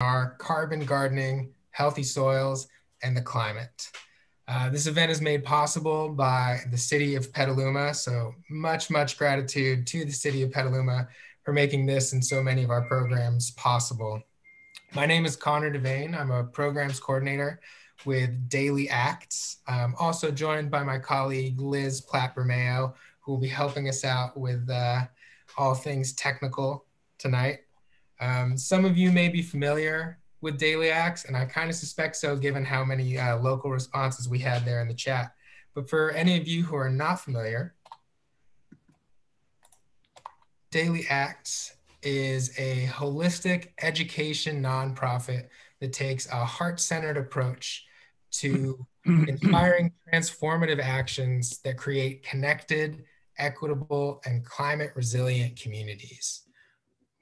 are carbon gardening, healthy soils, and the climate. This event is made possible by the City of Petaluma, so much gratitude to the City of Petaluma for making this and so many of our programs possible. My name is Connor Devane. I'm a programs coordinator with Daily Acts. I'm also joined by my colleague Liz Platt-Bermeo, who will be helping us out with all things technical tonight. Some of you may be familiar with Daily Acts, and I kind of suspect so given how many local responses we had there in the chat. But for any of you who are not familiar, Daily Acts is a holistic education nonprofit that takes a heart-centered approach to inspiring transformative actions that create connected, equitable, and climate resilient communities.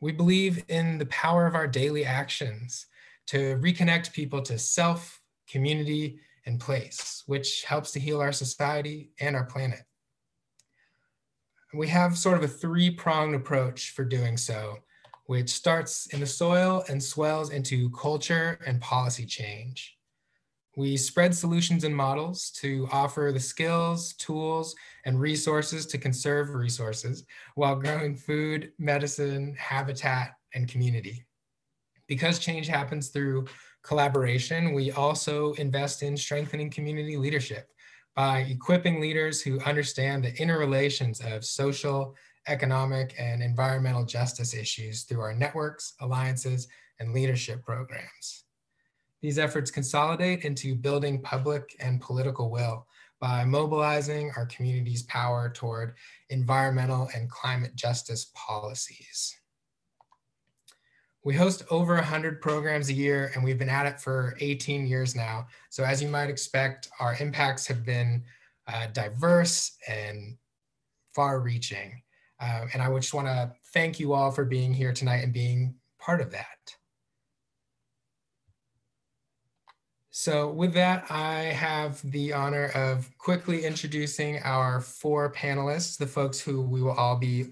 We believe in the power of our daily actions to reconnect people to self, community, and place, which helps to heal our society and our planet. We have sort of a three-pronged approach for doing so, which starts in the soil and swells into culture and policy change. We spread solutions and models to offer the skills, tools, and resources to conserve resources while growing food, medicine, habitat, and community. Because change happens through collaboration, we also invest in strengthening community leadership by equipping leaders who understand the interrelations of social, economic, and environmental justice issues through our networks, alliances, and leadership programs. These efforts consolidate into building public and political will by mobilizing our community's power toward environmental and climate justice policies. We host over 100 programs a year, and we've been at it for 18 years now. So as you might expect, our impacts have been diverse and far-reaching. And I just want to thank you all for being here tonight and being part of that. So with that, I have the honor of quickly introducing our four panelists, the folks who we will all be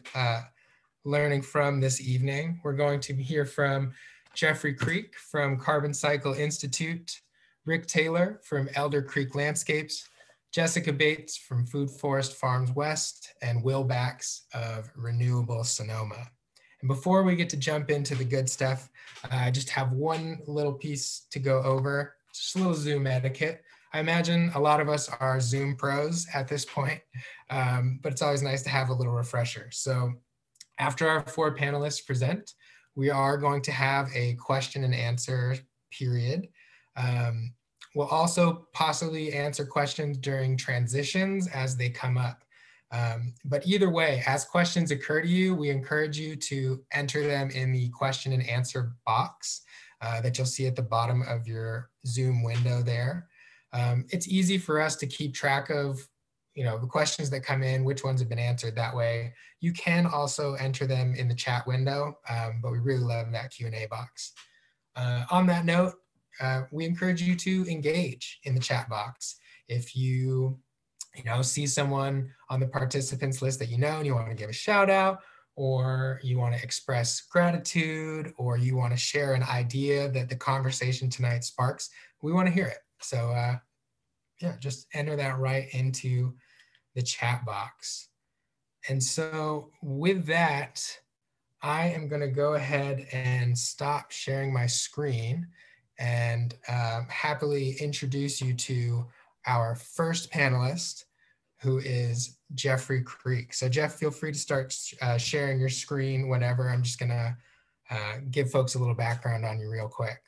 learning from this evening. We're going to hear from Jeffrey Creque from Carbon Cycle Institute, Rick Taylor from Elder Creek Landscapes, Jessica Bates from Food Forest Farms West, and Will Bakx of Renewable Sonoma. And before we get to jump into the good stuff, I just have one little piece to go over, just a little Zoom etiquette. I imagine a lot of us are Zoom pros at this point, but it's always nice to have a little refresher. So after our four panelists present, we are going to have a question and answer period. We'll also possibly answer questions during transitions as they come up. But either way, as questions occur to you, we encourage you to enter them in the question and answer box that you'll see at the bottom of your Zoom window there. It's easy for us to keep track of the questions that come in, which ones have been answered that way. You can also enter them in the chat window, but we really love that Q&A box. On that note, we encourage you to engage in the chat box. If you see someone on the participants list that and you want to give a shout out, or you want to express gratitude, or you want to share an idea that the conversation tonight sparks, we want to hear it. So yeah, just enter that right into the chat box. And so with that, I am going to go ahead and stop sharing my screen and happily introduce you to our first panelist, who is Jeffrey Creque. So Jeff, feel free to start sharing your screen whenever. I'm just going to give folks a little background on you real quick.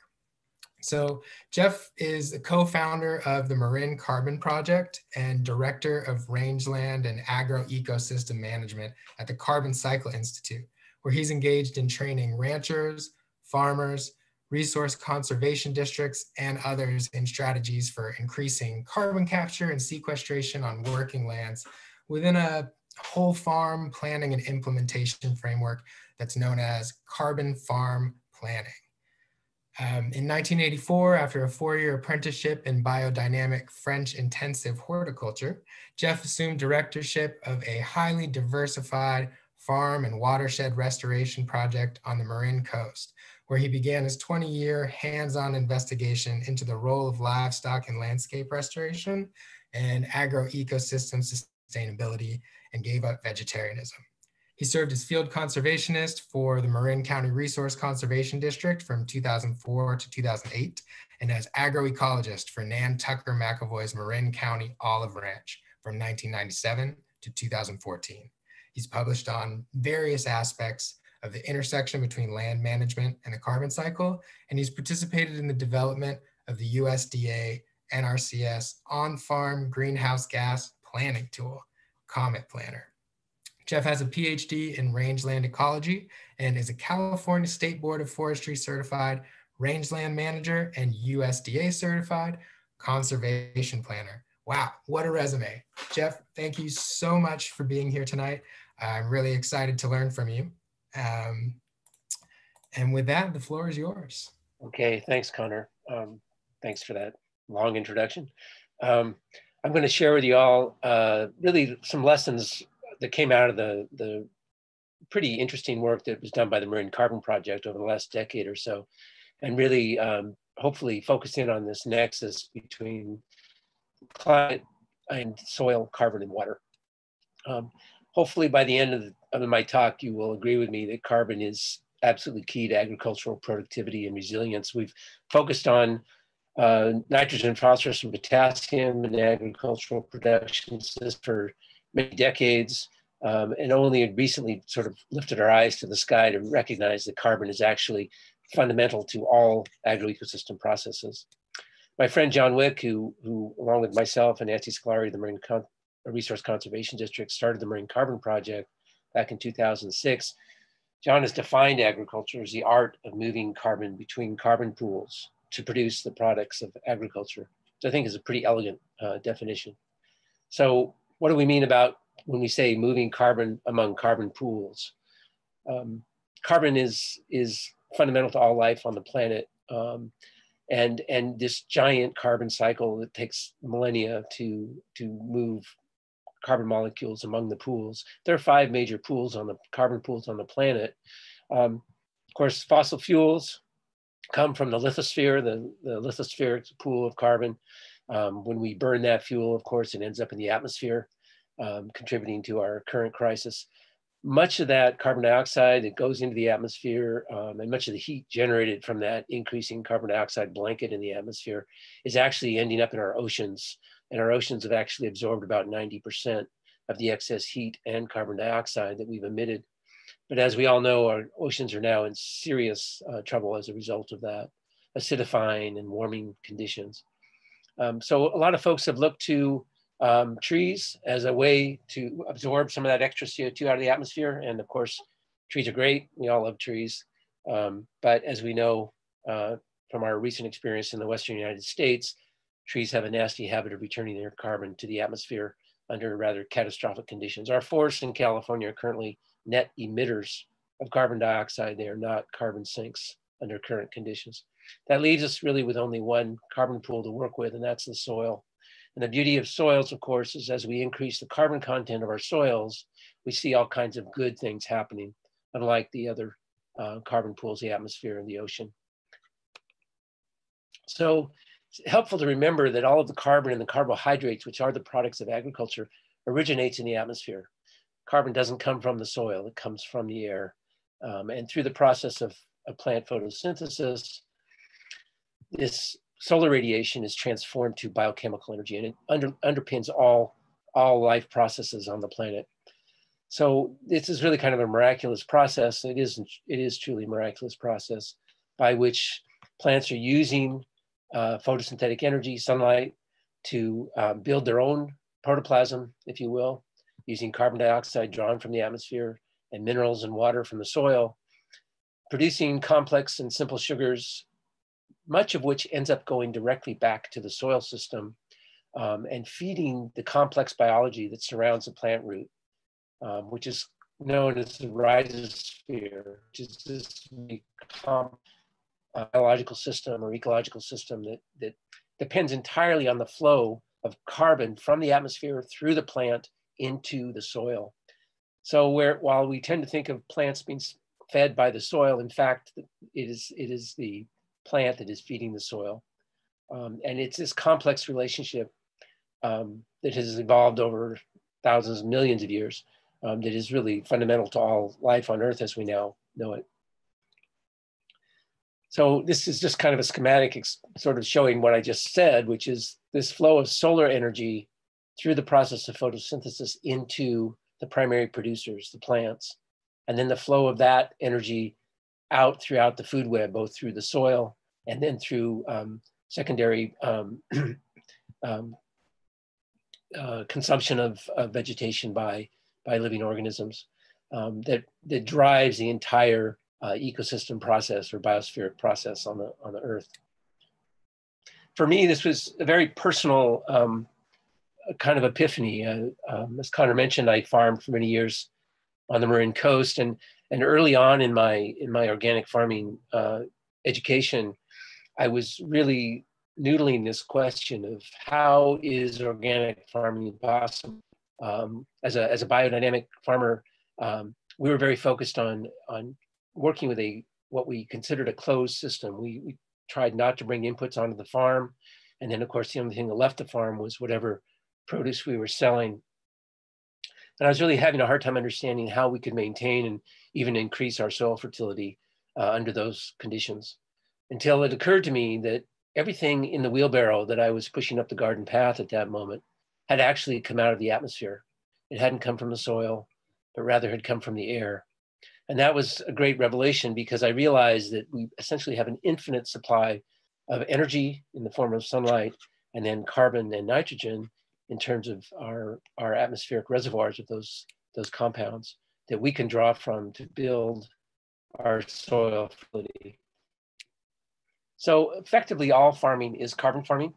So Jeff is the co-founder of the Marin Carbon Project and director of rangeland and agro-ecosystem management at the Carbon Cycle Institute, where he's engaged in training ranchers, farmers, resource conservation districts, and others in strategies for increasing carbon capture and sequestration on working lands within a whole farm planning and implementation framework that's known as carbon farm planning. In 1984, after a 4-year apprenticeship in biodynamic French intensive horticulture, Jeff assumed directorship of a highly diversified farm and watershed restoration project on the Marin coast, where he began his 20-year hands-on investigation into the role of livestock in landscape restoration and agroecosystem sustainability, and gave up vegetarianism. He served as field conservationist for the Marin County Resource Conservation District from 2004 to 2008, and as agroecologist for Nan Tucker McAvoy's Marin County Olive Ranch from 1997 to 2014. He's published on various aspects of the intersection between land management and the carbon cycle, and he's participated in the development of the USDA NRCS on-farm greenhouse gas planning tool, Comet Planner. Jeff has a PhD in rangeland ecology and is a California State Board of Forestry certified rangeland manager and USDA certified conservation planner. Wow, what a resume. Jeff, thank you so much for being here tonight. I'm really excited to learn from you. And with that, the floor is yours. Okay, thanks, Connor. Thanks for that long introduction. I'm going to share with you all really some lessons that came out of the pretty interesting work that was done by the Marin Carbon Project over the last decade or so, and really hopefully focus in on this nexus between climate and soil, carbon, and water. Hopefully by the end of my talk, you will agree with me that carbon is absolutely key to agricultural productivity and resilience. We've focused on nitrogen, phosphorus, and potassium in agricultural production for many decades, and only recently sort of lifted our eyes to the sky to recognize that carbon is actually fundamental to all agroecosystem processes. My friend John Wick, who along with myself and Nancy Scolari, the Marin Resource Conservation District, started the Marin Carbon Project back in 2006. John has defined agriculture as the art of moving carbon between carbon pools to produce the products of agriculture, which I think is a pretty elegant definition. So what do we mean about when we say moving carbon among carbon pools? Carbon is fundamental to all life on the planet. And this giant carbon cycle that takes millennia to move carbon molecules among the pools. There are 5 major pools on the carbon pools on the planet. Of course, fossil fuels come from the lithosphere, the lithospheric pool of carbon. When we burn that fuel, of course, it ends up in the atmosphere, contributing to our current crisis. Much of that carbon dioxide that goes into the atmosphere and much of the heat generated from that increasing carbon dioxide blanket in the atmosphere is actually ending up in our oceans. And our oceans have actually absorbed about 90% of the excess heat and carbon dioxide that we've emitted. But as we all know, our oceans are now in serious trouble as a result of that, acidifying and warming conditions. So a lot of folks have looked to trees as a way to absorb some of that extra CO2 out of the atmosphere. And of course, trees are great. We all love trees. But as we know from our recent experience in the Western United States, trees have a nasty habit of returning their carbon to the atmosphere under rather catastrophic conditions. Our forests in California are currently net emitters of carbon dioxide. They are not carbon sinks under current conditions. That leaves us really with only one carbon pool to work with, and that's the soil. And the beauty of soils, of course, is as we increase the carbon content of our soils, we see all kinds of good things happening, unlike the other carbon pools, the atmosphere and the ocean. So it's helpful to remember that all of the carbon and the carbohydrates, which are the products of agriculture, originates in the atmosphere. Carbon doesn't come from the soil, it comes from the air. And through the process of plant photosynthesis, this solar radiation is transformed to biochemical energy, and it underpins all life processes on the planet. So this is really kind of a miraculous process. It is truly a miraculous process by which plants are using photosynthetic energy, sunlight, to build their own protoplasm, if you will, using carbon dioxide drawn from the atmosphere and minerals and water from the soil, producing complex and simple sugars, much of which ends up going directly back to the soil system and feeding the complex biology that surrounds the plant root, which is known as the rhizosphere, which is this biological system or ecological system that depends entirely on the flow of carbon from the atmosphere through the plant into the soil. So while we tend to think of plants being fed by the soil. In fact, it is the plant that is feeding the soil. And it's this complex relationship that has evolved over thousands, millions of years that is really fundamental to all life on Earth as we now know it. So this is just kind of a schematic sort of showing what I just said, which is this flow of solar energy through the process of photosynthesis into the primary producers, the plants, and then the flow of that energy out throughout the food web, both through the soil and then through secondary consumption of vegetation by living organisms that drives the entire ecosystem process or biospheric process on the Earth. For me, this was a very personal kind of epiphany. As Connor mentioned, I farmed for many years on the Marin coast, and early on in my organic farming education, I was really noodling this question of how is organic farming possible? As a biodynamic farmer, we were very focused on working with what we considered a closed system. We tried not to bring inputs onto the farm, and then of course the only thing that left the farm was whatever produce we were selling. And I was really having a hard time understanding how we could maintain and even increase our soil fertility under those conditions, until it occurred to me that everything in the wheelbarrow that I was pushing up the garden path at that moment had actually come out of the atmosphere. It hadn't come from the soil, but rather had come from the air. And that was a great revelation, because I realized that we essentially have an infinite supply of energy in the form of sunlight, and then carbon and nitrogen in terms of our atmospheric reservoirs of those compounds that we can draw from to build our soil fertility. So effectively, all farming is carbon farming,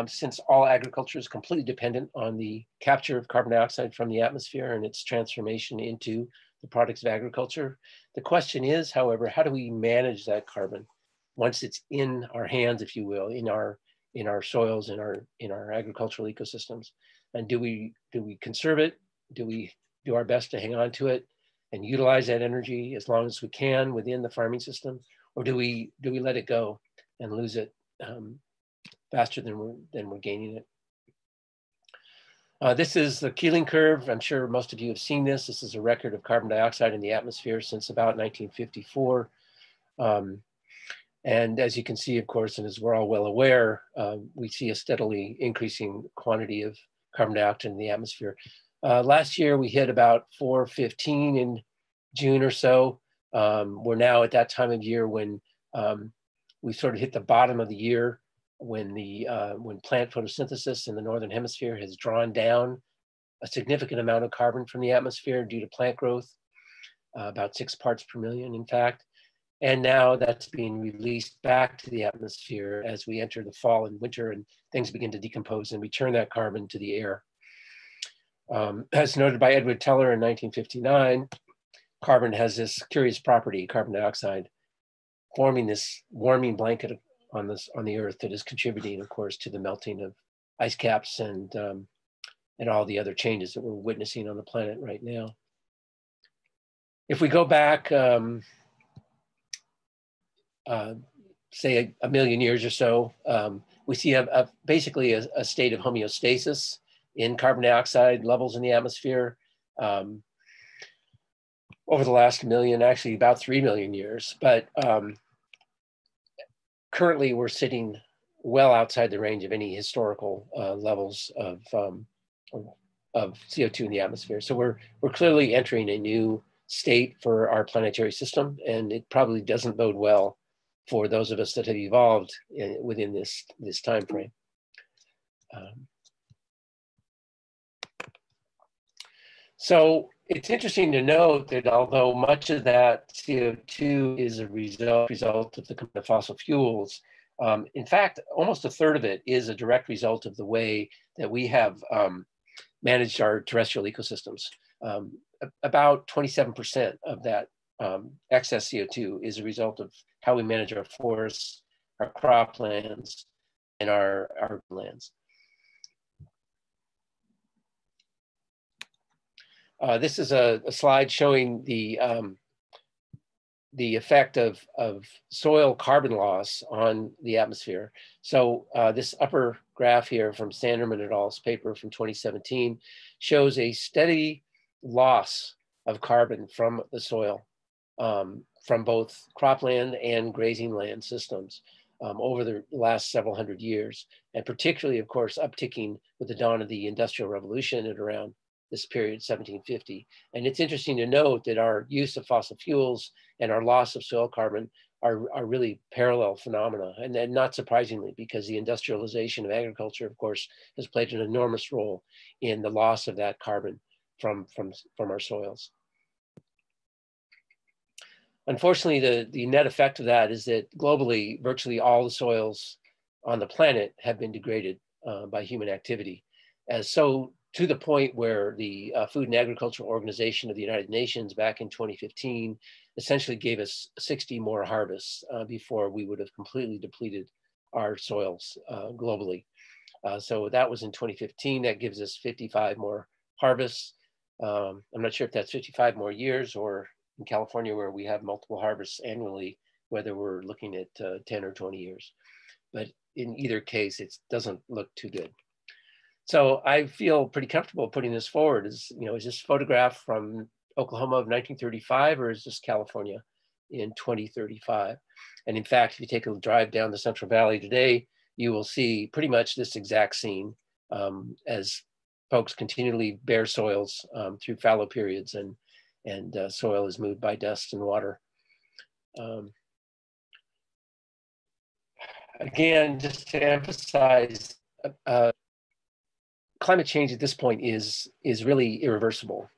since all agriculture is completely dependent on the capture of carbon dioxide from the atmosphere and its transformation into the products of agriculture. The question is, however, how do we manage that carbon once it's in our hands, if you will, in our soils, in our agricultural ecosystems? And do we conserve it? Do we do our best to hang on to it and utilize that energy as long as we can within the farming system, or do we let it go and lose it faster than we're gaining it? This is the Keeling curve. I'm sure most of you have seen this. This is a record of carbon dioxide in the atmosphere since about 1954. And as you can see, of course, and as we're all well aware, we see a steadily increasing quantity of carbon dioxide in the atmosphere. Last year, we hit about 415 in June or so. We're now at that time of year when we sort of hit the bottom of the year, when plant photosynthesis in the Northern Hemisphere has drawn down a significant amount of carbon from the atmosphere due to plant growth, about 6 parts per million, in fact. And now that's being released back to the atmosphere as we enter the fall and winter and things begin to decompose and return that carbon to the air. As noted by Edward Teller in 1959, carbon has this curious property, carbon dioxide, forming this warming blanket on the Earth that is contributing, of course, to the melting of ice caps and all the other changes that we're witnessing on the planet right now. If we go back, say a million years or so, we see basically a state of homeostasis in carbon dioxide levels in the atmosphere over the last million, actually about 3 million years. But currently, we're sitting well outside the range of any historical levels of CO2 in the atmosphere. So we're clearly entering a new state for our planetary system, and it probably doesn't bode well for those of us that have evolved within this time frame. So it's interesting to note that although much of that CO2 is a result of the fossil fuels, in fact, almost a third of it is a direct result of the way that we have managed our terrestrial ecosystems. About 27% of that excess CO2 is a result of how we manage our forests, our croplands, and our lands. This is a slide showing the the effect of soil carbon loss on the atmosphere. So this upper graph here from Sanderman et al.'s paper from 2017 shows a steady loss of carbon from the soil, from both cropland and grazing land systems over the last several hundred years, and particularly, of course, upticking with the dawn of the Industrial Revolution at around this period, 1750. And it's interesting to note that our use of fossil fuels and our loss of soil carbon are really parallel phenomena. And then not surprisingly, because the industrialization of agriculture, of course, has played an enormous role in the loss of that carbon from our soils. Unfortunately, the net effect of that is that globally, virtually all the soils on the planet have been degraded by human activity. As so to the point where the Food and Agricultural Organization of the United Nations back in 2015 essentially gave us 60 more harvests before we would have completely depleted our soils globally. So that was in 2015. That gives us 55 more harvests. I'm not sure if that's 55 more years, or in California, where we have multiple harvests annually, whether we're looking at 10 or 20 years. But in either case, it doesn't look too good. So I feel pretty comfortable putting this forward. Is this photograph from Oklahoma of 1935, or is this California in 2035? And in fact, if you take a drive down the Central Valley today, you will see pretty much this exact scene as folks continually bare soils through fallow periods, and soil is moved by dust and water. Again, just to emphasize, climate change at this point is really irreversible,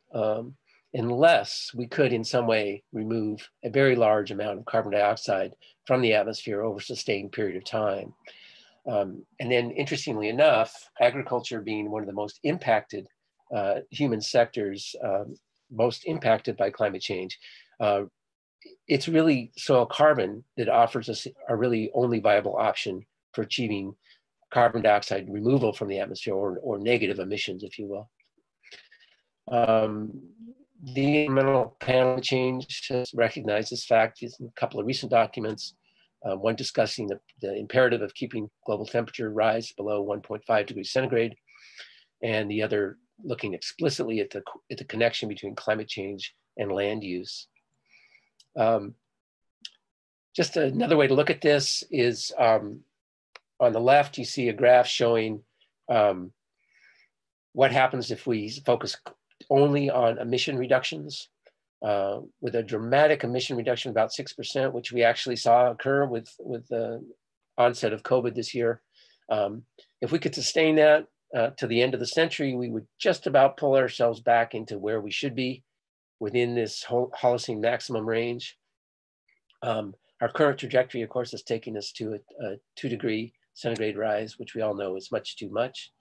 unless we could in some way remove a very large amount of carbon dioxide from the atmosphere over a sustained period of time. And then interestingly enough, agriculture being one of the most impacted human sectors, most impacted by climate change, it's really soil carbon that offers us a really only viable option for achieving carbon dioxide removal from the atmosphere, or negative emissions, if you will. The Environmental Panel on Change has recognized this fact in a couple of recent documents, one discussing the imperative of keeping global temperature rise below 1.5 degrees centigrade, and the other looking explicitly at the connection between climate change and land use. Just another way to look at this is on the left, you see a graph showing what happens if we focus only on emission reductions, with a dramatic emission reduction of about 6%, which we actually saw occur with the onset of COVID this year. If we could sustain that to the end of the century, we would just about pull ourselves back into where we should be within this Holocene maximum range. Our current trajectory, of course, is taking us to a 2 degree centigrade rise, which we all know is much too much.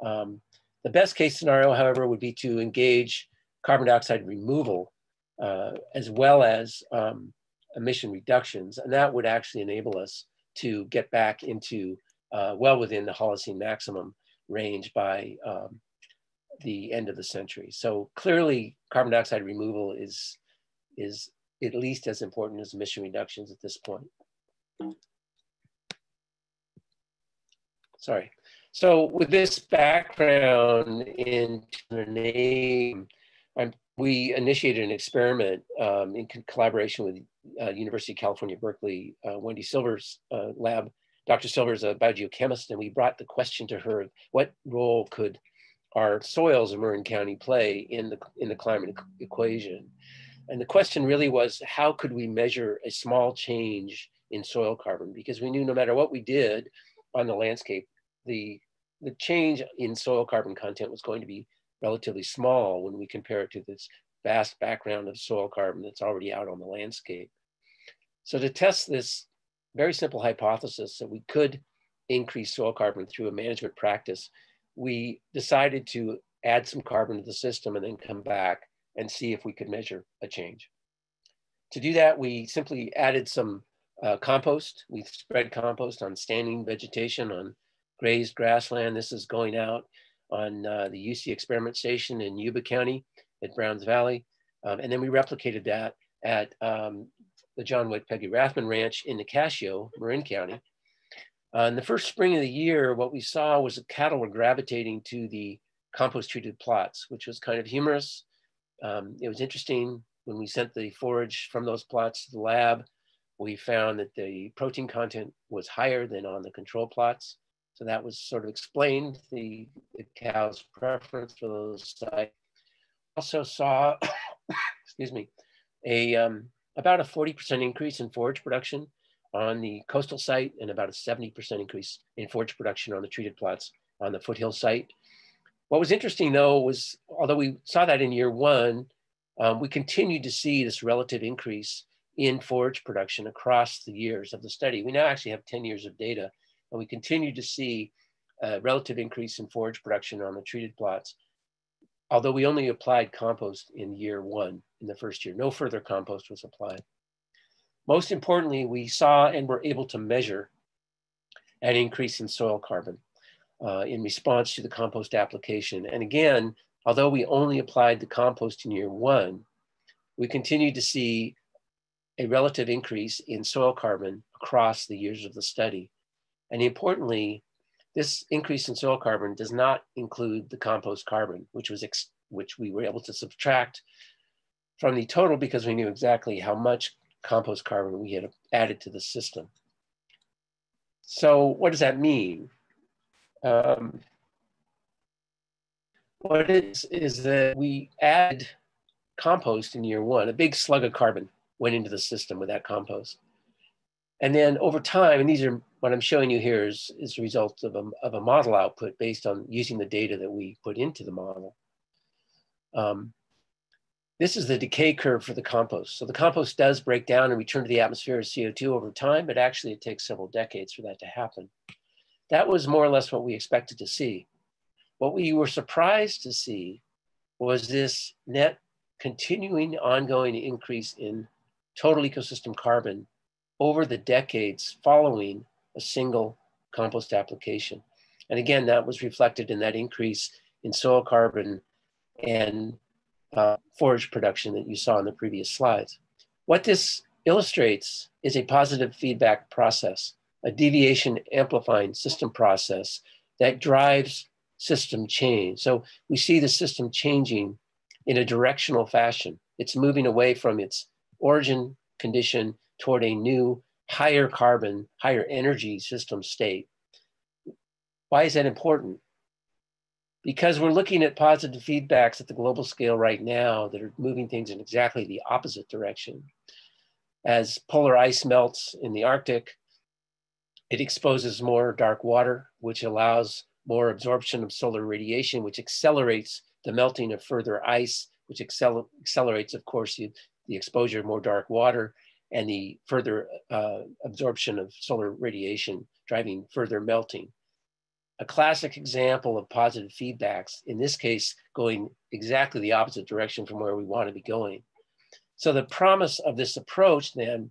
The best case scenario, however, would be to engage carbon dioxide removal as well as emission reductions. And that would actually enable us to get back into well within the Holocene maximum range by the end of the century. So clearly carbon dioxide removal is at least as important as emission reductions at this point. Sorry. So with this background in 2008, we initiated an experiment in collaboration with University of California, Berkeley, Wendy Silver's lab. Dr. Silver is a biogeochemist, and we brought the question to her, what role could our soils in Marin County play in the climate equation? And the question really was, how could we measure a small change in soil carbon? Because we knew no matter what we did on the landscape, the change in soil carbon content was going to be relatively small when we compare it to this vast background of soil carbon that's already out on the landscape. So to test this very simple hypothesis that we could increase soil carbon through a management practice, we decided to add some carbon to the system and then come back and see if we could measure a change. To do that, we simply added some compost. We spread compost on standing vegetation, on grazed grassland. This is going out on the UC experiment station in Yuba County at Browns Valley. And then we replicated that at the John White Peggy Rathman Ranch in Nicasio, Marin County. In the first spring of the year, what we saw was that cattle were gravitating to the compost treated plots, which was kind of humorous. It was interesting when we sent the forage from those plots to the lab, we found that the protein content was higher than on the control plots. So that was sort of explained the cow's preference for those sites. Also saw, excuse me, about a 40% increase in forage production on the coastal site and about a 70% increase in forage production on the treated plots on the foothill site. What was interesting though was, although we saw that in year one, we continued to see this relative increase in forage production across the years of the study. We now actually have 10 years of data, and we continue to see a relative increase in forage production on the treated plots, although we only applied compost in year one, in the first year. No further compost was applied. Most importantly, we saw and were able to measure an increase in soil carbon in response to the compost application. And again, although we only applied the compost in year one, we continued to see a relative increase in soil carbon across the years of the study. And importantly, this increase in soil carbon does not include the compost carbon, which we were able to subtract from the total because we knew exactly how much compost carbon we had added to the system. So what does that mean? What it is that we add compost in year one, a big slug of carbon went into the system with that compost. And then over time, and these are what I'm showing you here is a result of a model output based on using the data that we put into the model. This is the decay curve for the compost. So the compost does break down and return to the atmosphere as CO2 over time, but actually it takes several decades for that to happen. That was more or less what we expected to see. What we were surprised to see was this net continuing ongoing increase in total ecosystem carbon over the decades following a single compost application. And again, that was reflected in that increase in soil carbon and forage production that you saw in the previous slides. What this illustrates is a positive feedback process, a deviation amplifying system process that drives system change. So we see the system changing in a directional fashion. It's moving away from its origin condition toward a new higher carbon, higher energy system state. Why is that important? Because we're looking at positive feedbacks at the global scale right now that are moving things in exactly the opposite direction. As polar ice melts in the Arctic, it exposes more dark water, which allows more absorption of solar radiation, which accelerates the melting of further ice, which accelerates, of course, the exposure of more dark water and the further absorption of solar radiation, driving further melting. A classic example of positive feedbacks, in this case, going exactly the opposite direction from where we want to be going. So the promise of this approach then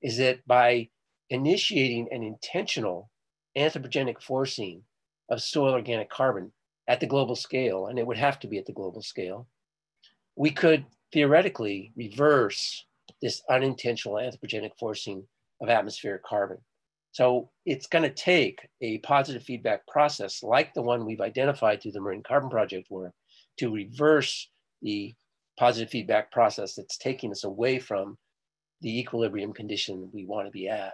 is that by initiating an intentional anthropogenic forcing of soil organic carbon at the global scale, and it would have to be at the global scale, we could theoretically reverse this unintentional anthropogenic forcing of atmospheric carbon. So it's going to take a positive feedback process like the one we've identified through the Marin Carbon Project work to reverse the positive feedback process that's taking us away from the equilibrium condition we want to be at.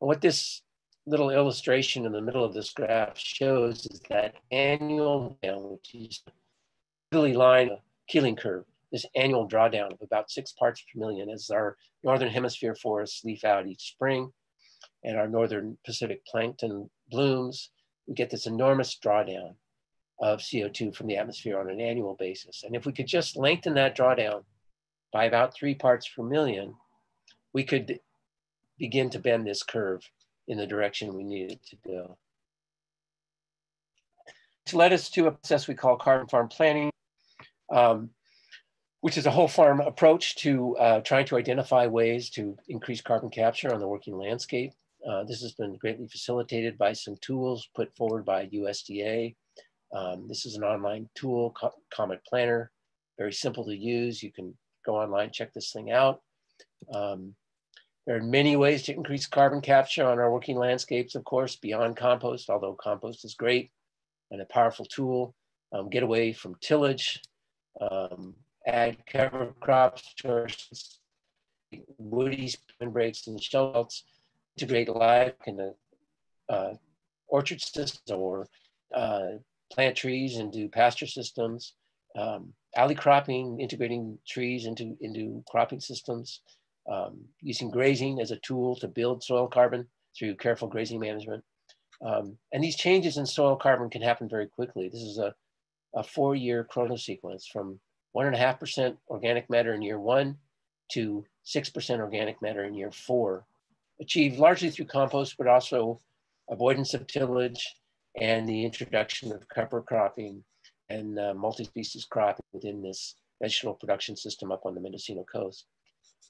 And what this little illustration in the middle of this graph shows is that annual, which is really line a Keeling curve, this annual drawdown of about 6 parts per million as our northern hemisphere forests leaf out each spring and our northern Pacific plankton blooms. We get this enormous drawdown of CO2 from the atmosphere on an annual basis. And if we could just lengthen that drawdown by about 3 parts per million, we could begin to bend this curve in the direction we needed to go. Which led us to a process we call carbon farm planning, which is a whole farm approach to trying to identify ways to increase carbon capture on the working landscape. This has been greatly facilitated by some tools put forward by USDA. This is an online tool, Comet Planner, very simple to use. You can go online, check this thing out. There are many ways to increase carbon capture on our working landscapes, of course, beyond compost, although compost is great and a powerful tool. Get away from tillage, add cover crops to our woody breaks and shell belts, integrate live in the orchard systems or plant trees into pasture systems, alley cropping, integrating trees into cropping systems, using grazing as a tool to build soil carbon through careful grazing management. And these changes in soil carbon can happen very quickly. This is a 4-year chronosequence from 1.5% organic matter in year 1 to 6% organic matter in year 4, achieved largely through compost, but also avoidance of tillage and the introduction of cover cropping and multi-species cropping within this vegetable production system up on the Mendocino coast.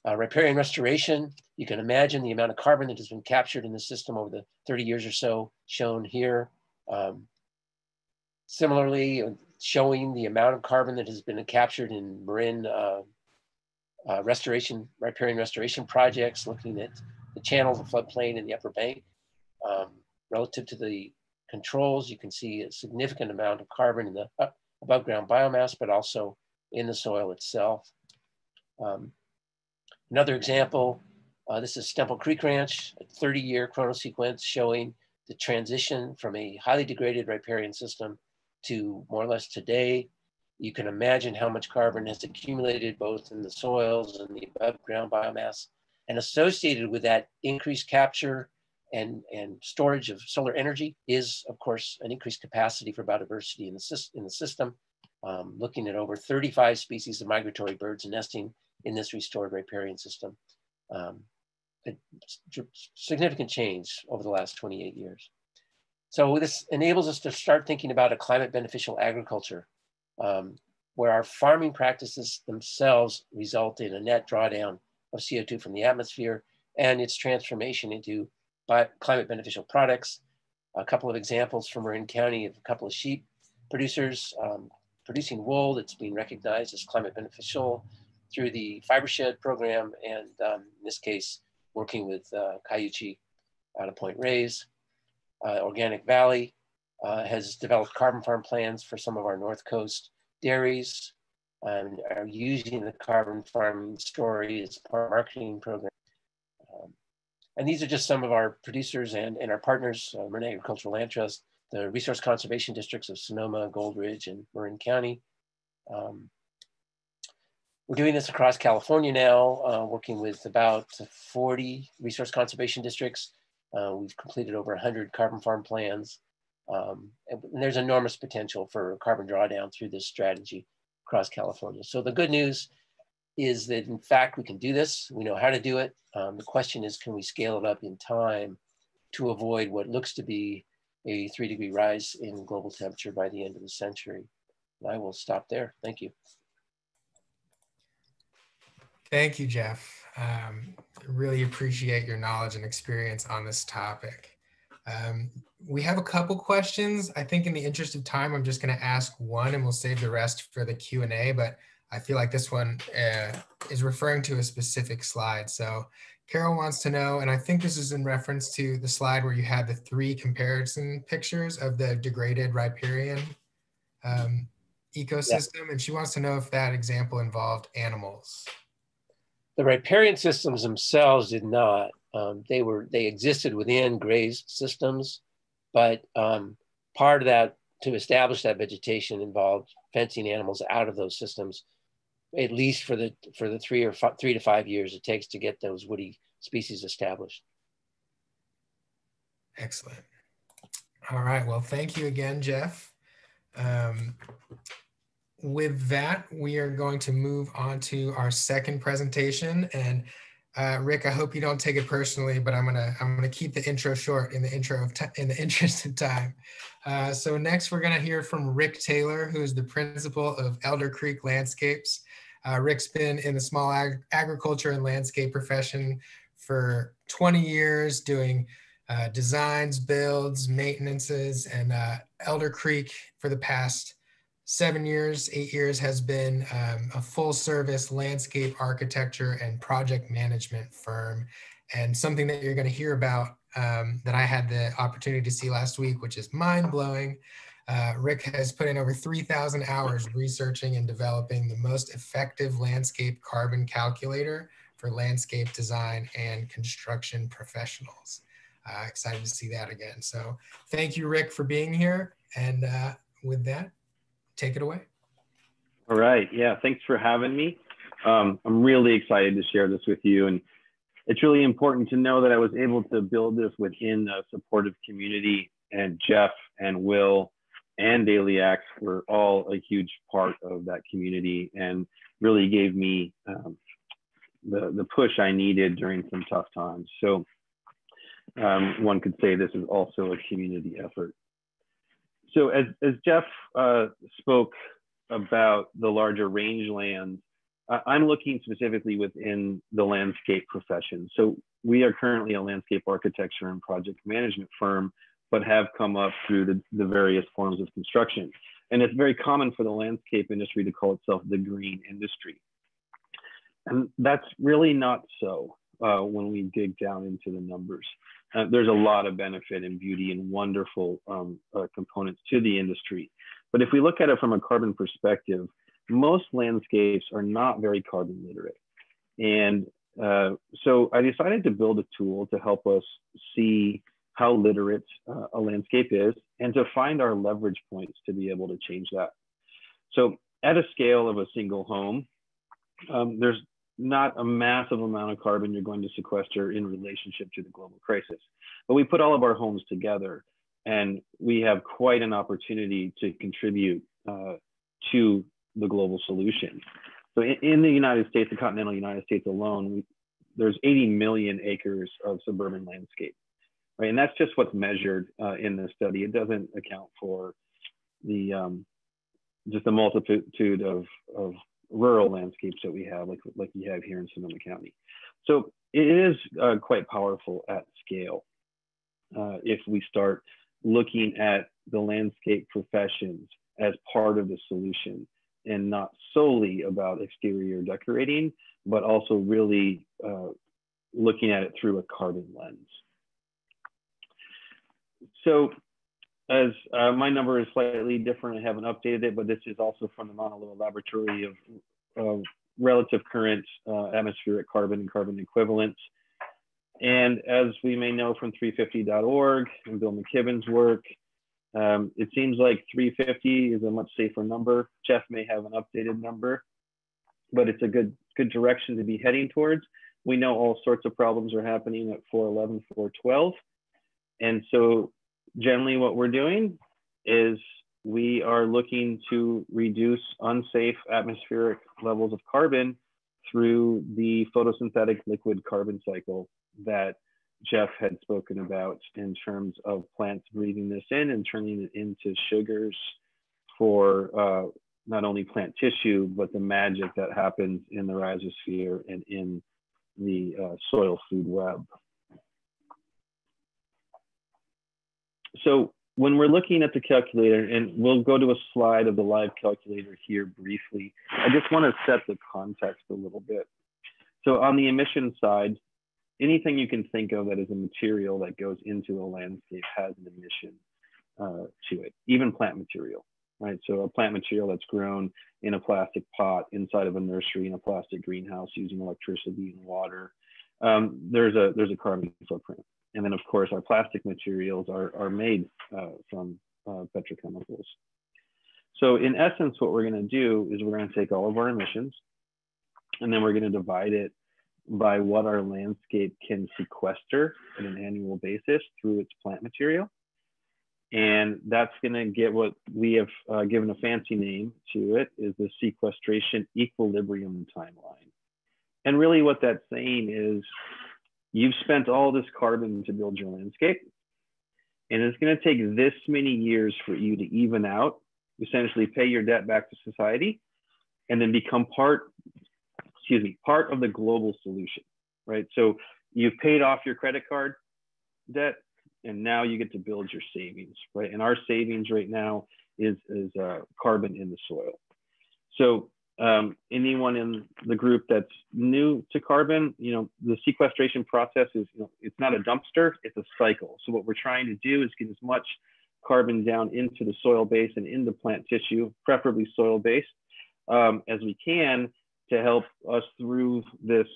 Riparian restoration, you can imagine the amount of carbon that has been captured in the system over the 30 years or so shown here. Similarly, showing the amount of carbon that has been captured in Marin riparian restoration projects, looking at the channels, the floodplain, and the upper bank. Relative to the controls, you can see a significant amount of carbon in the above ground biomass, but also in the soil itself. Another example, this is Stemple Creek Ranch, a 30-year chronosequence showing the transition from a highly degraded riparian system to more or less today. You can imagine how much carbon has accumulated both in the soils and the above ground biomass, and associated with that increased capture and storage of solar energy is, of course, an increased capacity for biodiversity in the system. Looking at over 35 species of migratory birds nesting in this restored riparian system. A significant change over the last 28 years. So this enables us to start thinking about a climate beneficial agriculture, where our farming practices themselves result in a net drawdown of CO2 from the atmosphere and its transformation into climate beneficial products. A couple of examples from Marin County of a couple of sheep producers producing wool that's being recognized as climate beneficial through the fiber shed program, and in this case, working with Cayuchi out of Point Reyes. Organic Valley has developed carbon farm plans for some of our North Coast dairies and are using the carbon farming story as part of our marketing program. And these are just some of our producers and our partners, Marin Agricultural Land Trust, the resource conservation districts of Sonoma, Gold Ridge, and Marin County. We're doing this across California now, working with about 40 resource conservation districts. We've completed over 100 carbon farm plans. And there's enormous potential for carbon drawdown through this strategy across California. So the good news is that, in fact, we can do this. We know how to do it. The question is, can we scale it up in time to avoid what looks to be a 3-degree rise in global temperature by the end of the century? And I will stop there. Thank you. Thank you, Jeff. Really appreciate your knowledge and experience on this topic. We have a couple questions. I think in the interest of time, I'm just going to ask one and we'll save the rest for the Q&A, but I feel like this one is referring to a specific slide. So Carol wants to know, and I think this is in reference to the slide where you had the 3 comparison pictures of the degraded riparian ecosystem. Yeah. And she wants to know if that example involved animals. The riparian systems themselves did not. They existed within grazed systems, but part of that, to establish that vegetation, involved fencing animals out of those systems, at least for the 3 to 5 years it takes to get those woody species established. Excellent. All right. Well, thank you again, Jeff. With that, we are going to move on to our second presentation. And Rick, I hope you don't take it personally, but I'm gonna keep the intro short in the interest of time. So next, we're gonna hear from Rick Taylor, who is the principal of Elder Creek Landscapes. Rick's been in the small agriculture and landscape profession for 20 years, doing designs, builds, maintenances, and Elder Creek for the past 8 years has been a full service landscape architecture and project management firm. And something that you're going to hear about that I had the opportunity to see last week, which is mind-blowing. Rick has put in over 3,000 hours researching and developing the most effective landscape carbon calculator for landscape design and construction professionals. Excited to see that again. So thank you, Rick, for being here. And with that, take it away. All right. Yeah, thanks for having me. I'm really excited to share this with you. And it's really important to know that I was able to build this within a supportive community, and Jeff and Will and Daliax were all a huge part of that community and really gave me the push I needed during some tough times. So one could say this is also a community effort. So as Jeff spoke about the larger rangelands, I'm looking specifically within the landscape profession. So we are currently a landscape architecture and project management firm, but have come up through the various forms of construction. And it's very common for the landscape industry to call itself the green industry. And that's really not so when we dig down into the numbers. There's a lot of benefit and beauty and wonderful components to the industry. But if we look at it from a carbon perspective, most landscapes are not very carbon literate. And so I decided to build a tool to help us see how literate a landscape is and to find our leverage points to be able to change that. So at a scale of a single home, there's not a massive amount of carbon you're going to sequester in relationship to the global crisis. But we put all of our homes together and we have quite an opportunity to contribute to the global solution. So in the United States, the continental United States alone, there's 80 million acres of suburban landscape, right? And that's just what's measured in the study. It doesn't account for the just the multitude of rural landscapes that we have, like you have here in Sonoma County. So it is quite powerful at scale if we start looking at the landscape professions as part of the solution and not solely about exterior decorating, but also really looking at it through a carbon lens. So as my number is slightly different, I haven't updated it, but this is also from the Mauna Loa Laboratory of relative current atmospheric carbon and carbon equivalents. And as we may know from 350.org and Bill McKibben's work, it seems like 350 is a much safer number. Jeff may have an updated number, but it's a good direction to be heading towards. We know all sorts of problems are happening at 411, 412. And so generally what we're doing is we are looking to reduce unsafe atmospheric levels of carbon through the photosynthetic liquid carbon cycle that Jeff had spoken about in terms of plants breathing this in and turning it into sugars for not only plant tissue, but the magic that happens in the rhizosphere and in the soil food web. So when we're looking at the calculator, and we'll go to a slide of the live calculator here briefly, I just want to set the context a little bit. So on the emission side, anything you can think of that is a material that goes into a landscape has an emission to it, even plant material, right? So a plant material that's grown in a plastic pot inside of a nursery in a plastic greenhouse using electricity and water, there's a carbon footprint. And then of course our plastic materials are made from petrochemicals. So in essence, what we're gonna do is we're gonna take all of our emissions and then we're gonna divide it by what our landscape can sequester on an annual basis through its plant material. And that's gonna get what we have given a fancy name to it, is the sequestration equilibrium timeline. And really what that's saying is you've spent all this carbon to build your landscape, and it's gonna take this many years for you to even out, essentially pay your debt back to society, and then become part of the global solution, right? So you've paid off your credit card debt, and now you get to build your savings, right? And our savings right now is carbon in the soil. So anyone in the group that's new to carbon, the sequestration process is, it's not a dumpster, it's a cycle. So what we're trying to do is get as much carbon down into the soil base and into plant tissue, preferably soil-based, as we can, to help us through this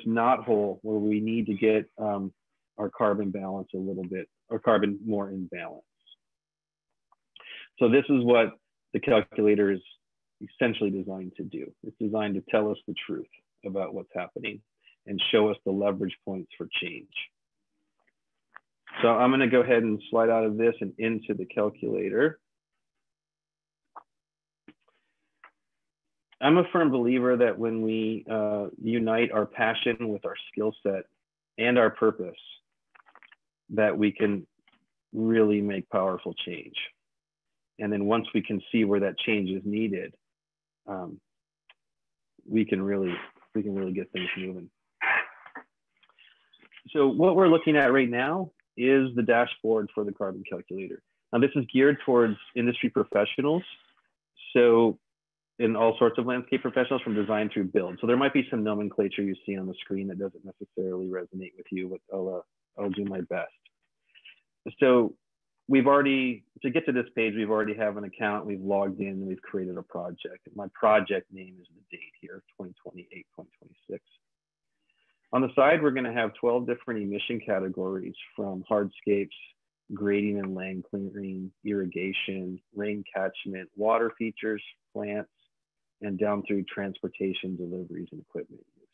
knot hole where we need to get our carbon balance a little bit, or carbon more in balance. So this is what the calculator is essentially designed to do. It's designed to tell us the truth about what's happening and show us the leverage points for change. So I'm going to go ahead and slide out of this and into the calculator. I'm a firm believer that when we unite our passion with our skill set and our purpose, that we can really make powerful change. And then once we can see where that change is needed, we can really get things moving. So what we're looking at right now is the dashboard for the carbon calculator. Now this is geared towards industry professionals. So in all sorts of landscape professionals from design through build. So there might be some nomenclature you see on the screen that doesn't necessarily resonate with you, but I'll do my best. So we've already, to get to this page, we've already have an account, we've logged in, and we've created a project. My project name is the date here, 2028, 2026. On the side, we're gonna have 12 different emission categories from hardscapes, grading and land clearing, irrigation, rain catchment, water features, plants, and down through transportation, deliveries, and equipment use.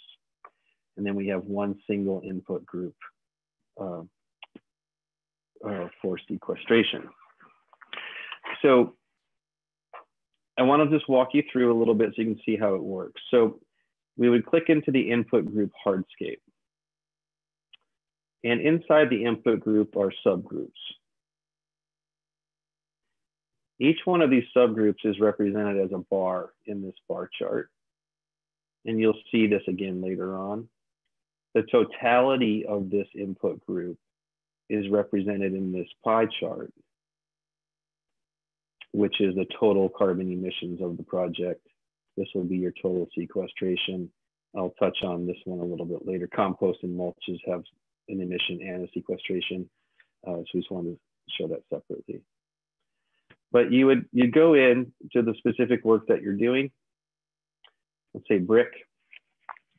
And then we have one single input group for sequestration. So I want to just walk you through a little bit so you can see how it works. So we would click into the input group hardscape. And inside the input group are subgroups. Each one of these subgroups is represented as a bar in this bar chart. And you'll see this again later on. The totality of this input group is represented in this pie chart, which is the total carbon emissions of the project. This will be your total sequestration. I'll touch on this one a little bit later. Compost and mulches have an emission and a sequestration. So we just wanted to show that separately. But you'd go in to the specific work that you're doing. Let's say brick.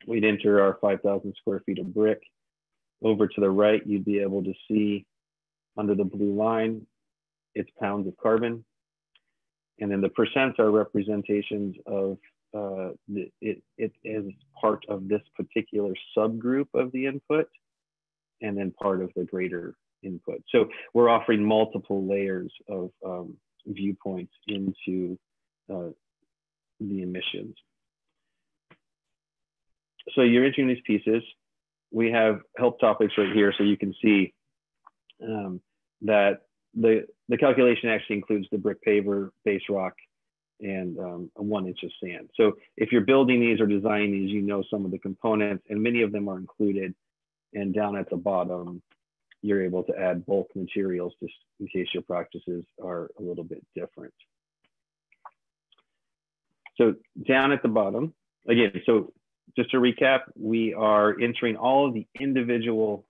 We'd enter our 5,000 square feet of brick. Over to the right, you'd be able to see under the blue line, it's pounds of carbon. And then the percents are representations of it is part of this particular subgroup of the input and then part of the greater input. So we're offering multiple layers of viewpoints into the emissions. So you're entering these pieces. We have help topics right here, so you can see that the calculation actually includes the brick paver, base rock, and 1 inch of sand. So if you're building these or designing these, you know some of the components, and many of them are included. And down at the bottom, you're able to add bulk materials just in case your practices are a little bit different. So down at the bottom, again, so just to recap, we are entering all of the individual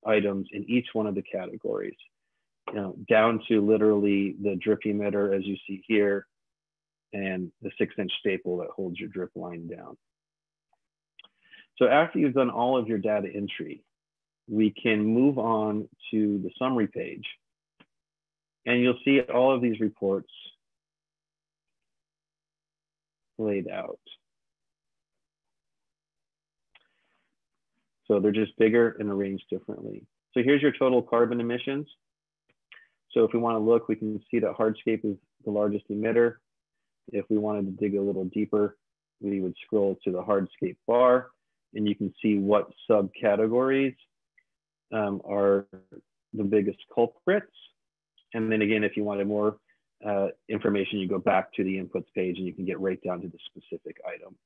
items in each one of the categories, down to literally the drip emitter, as you see here, and the 6-inch staple that holds your drip line down. So after you've done all of your data entry, we can move on to the summary page, and you'll see all of these reports laid out. So they're just bigger and arranged differently. So here's your total carbon emissions. So if we want to look, we can see that hardscape is the largest emitter. If we wanted to dig a little deeper, we would scroll to the hardscape bar, and you can see what subcategories are the biggest culprits. And then again, if you wanted more information, you go back to the inputs page and you can get right down to the specific item.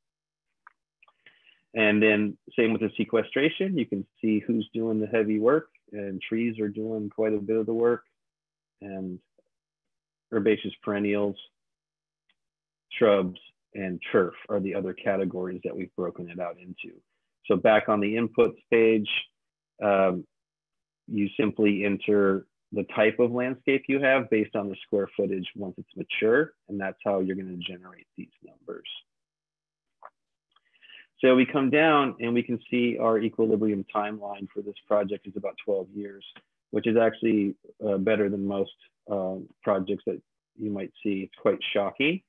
And then same with the sequestration, you can see who's doing the heavy work, and trees are doing quite a bit of the work, and herbaceous perennials, shrubs, and turf are the other categories that we've broken it out into. So back on the inputs page, you simply enter the type of landscape you have based on the square footage once it's mature, and that's how you're going to generate these numbers. So we come down and we can see our equilibrium timeline for this project is about 12 years, which is actually better than most projects that you might see. It's quite shocking.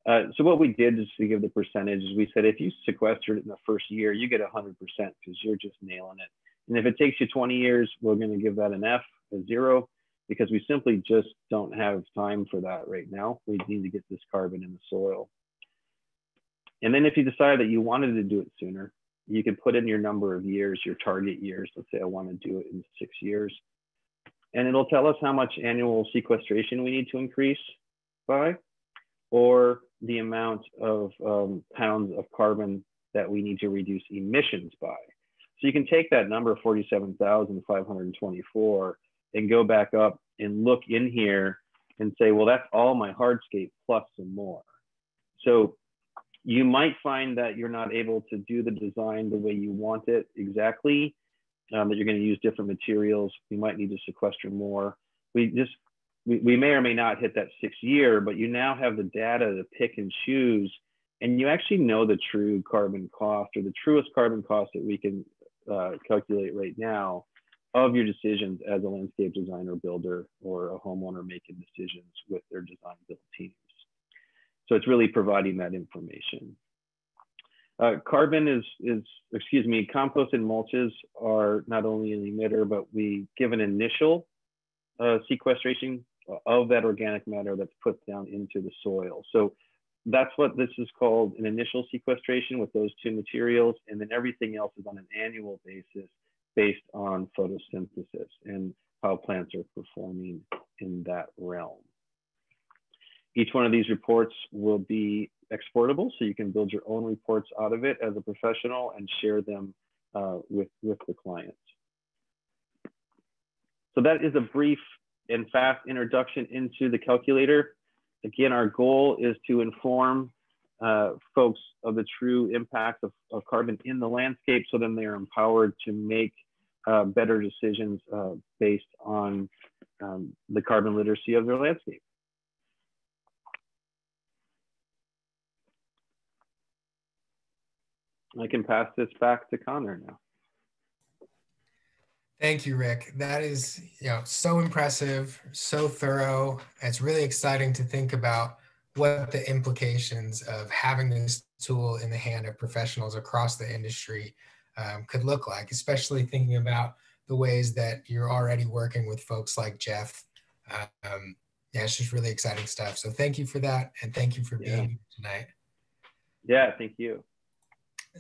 So what we did is to give the percentages, we said if you sequestered it in the first year, you get 100% because you're just nailing it. And if it takes you 20 years, we're going to give that an F, a 0, because we simply just don't have time for that right now. We need to get this carbon in the soil. And then if you decide that you wanted to do it sooner, you can put in your number of years, your target years. Let's say I want to do it in 6 years. And it'll tell us how much annual sequestration we need to increase by, or the amount of pounds of carbon that we need to reduce emissions by. So you can take that number, 47,524, and go back up and look in here and say, well, that's all my hardscape plus some more. So you might find that you're not able to do the design the way you want it exactly, that you're going to use different materials. We might need to sequester more. We may or may not hit that 6 year, but you now have the data to pick and choose, and you actually know the true carbon cost, or the truest carbon cost that we can calculate right now of your decisions as a landscape designer, builder, or a homeowner making decisions with their design build teams. So it's really providing that information. Compost and mulches are not only an emitter, but we give an initial sequestration of that organic matter that's put down into the soil. So that's what this is called, an initial sequestration with those two materials. And then everything else is on an annual basis based on photosynthesis and how plants are performing in that realm. Each one of these reports will be exportable, so you can build your own reports out of it as a professional and share them with the clients. So that is a brief and fast introduction into the calculator. Again, our goal is to inform folks of the true impact of carbon in the landscape, so then they are empowered to make better decisions based on the carbon literacy of their landscape. I can pass this back to Connor now. Thank you, Rick. That is, so impressive, so thorough. It's really exciting to think about what the implications of having this tool in the hand of professionals across the industry could look like, especially thinking about the ways that you're already working with folks like Jeff. It's just really exciting stuff. So thank you for that, and thank you for being here tonight. Yeah, thank you.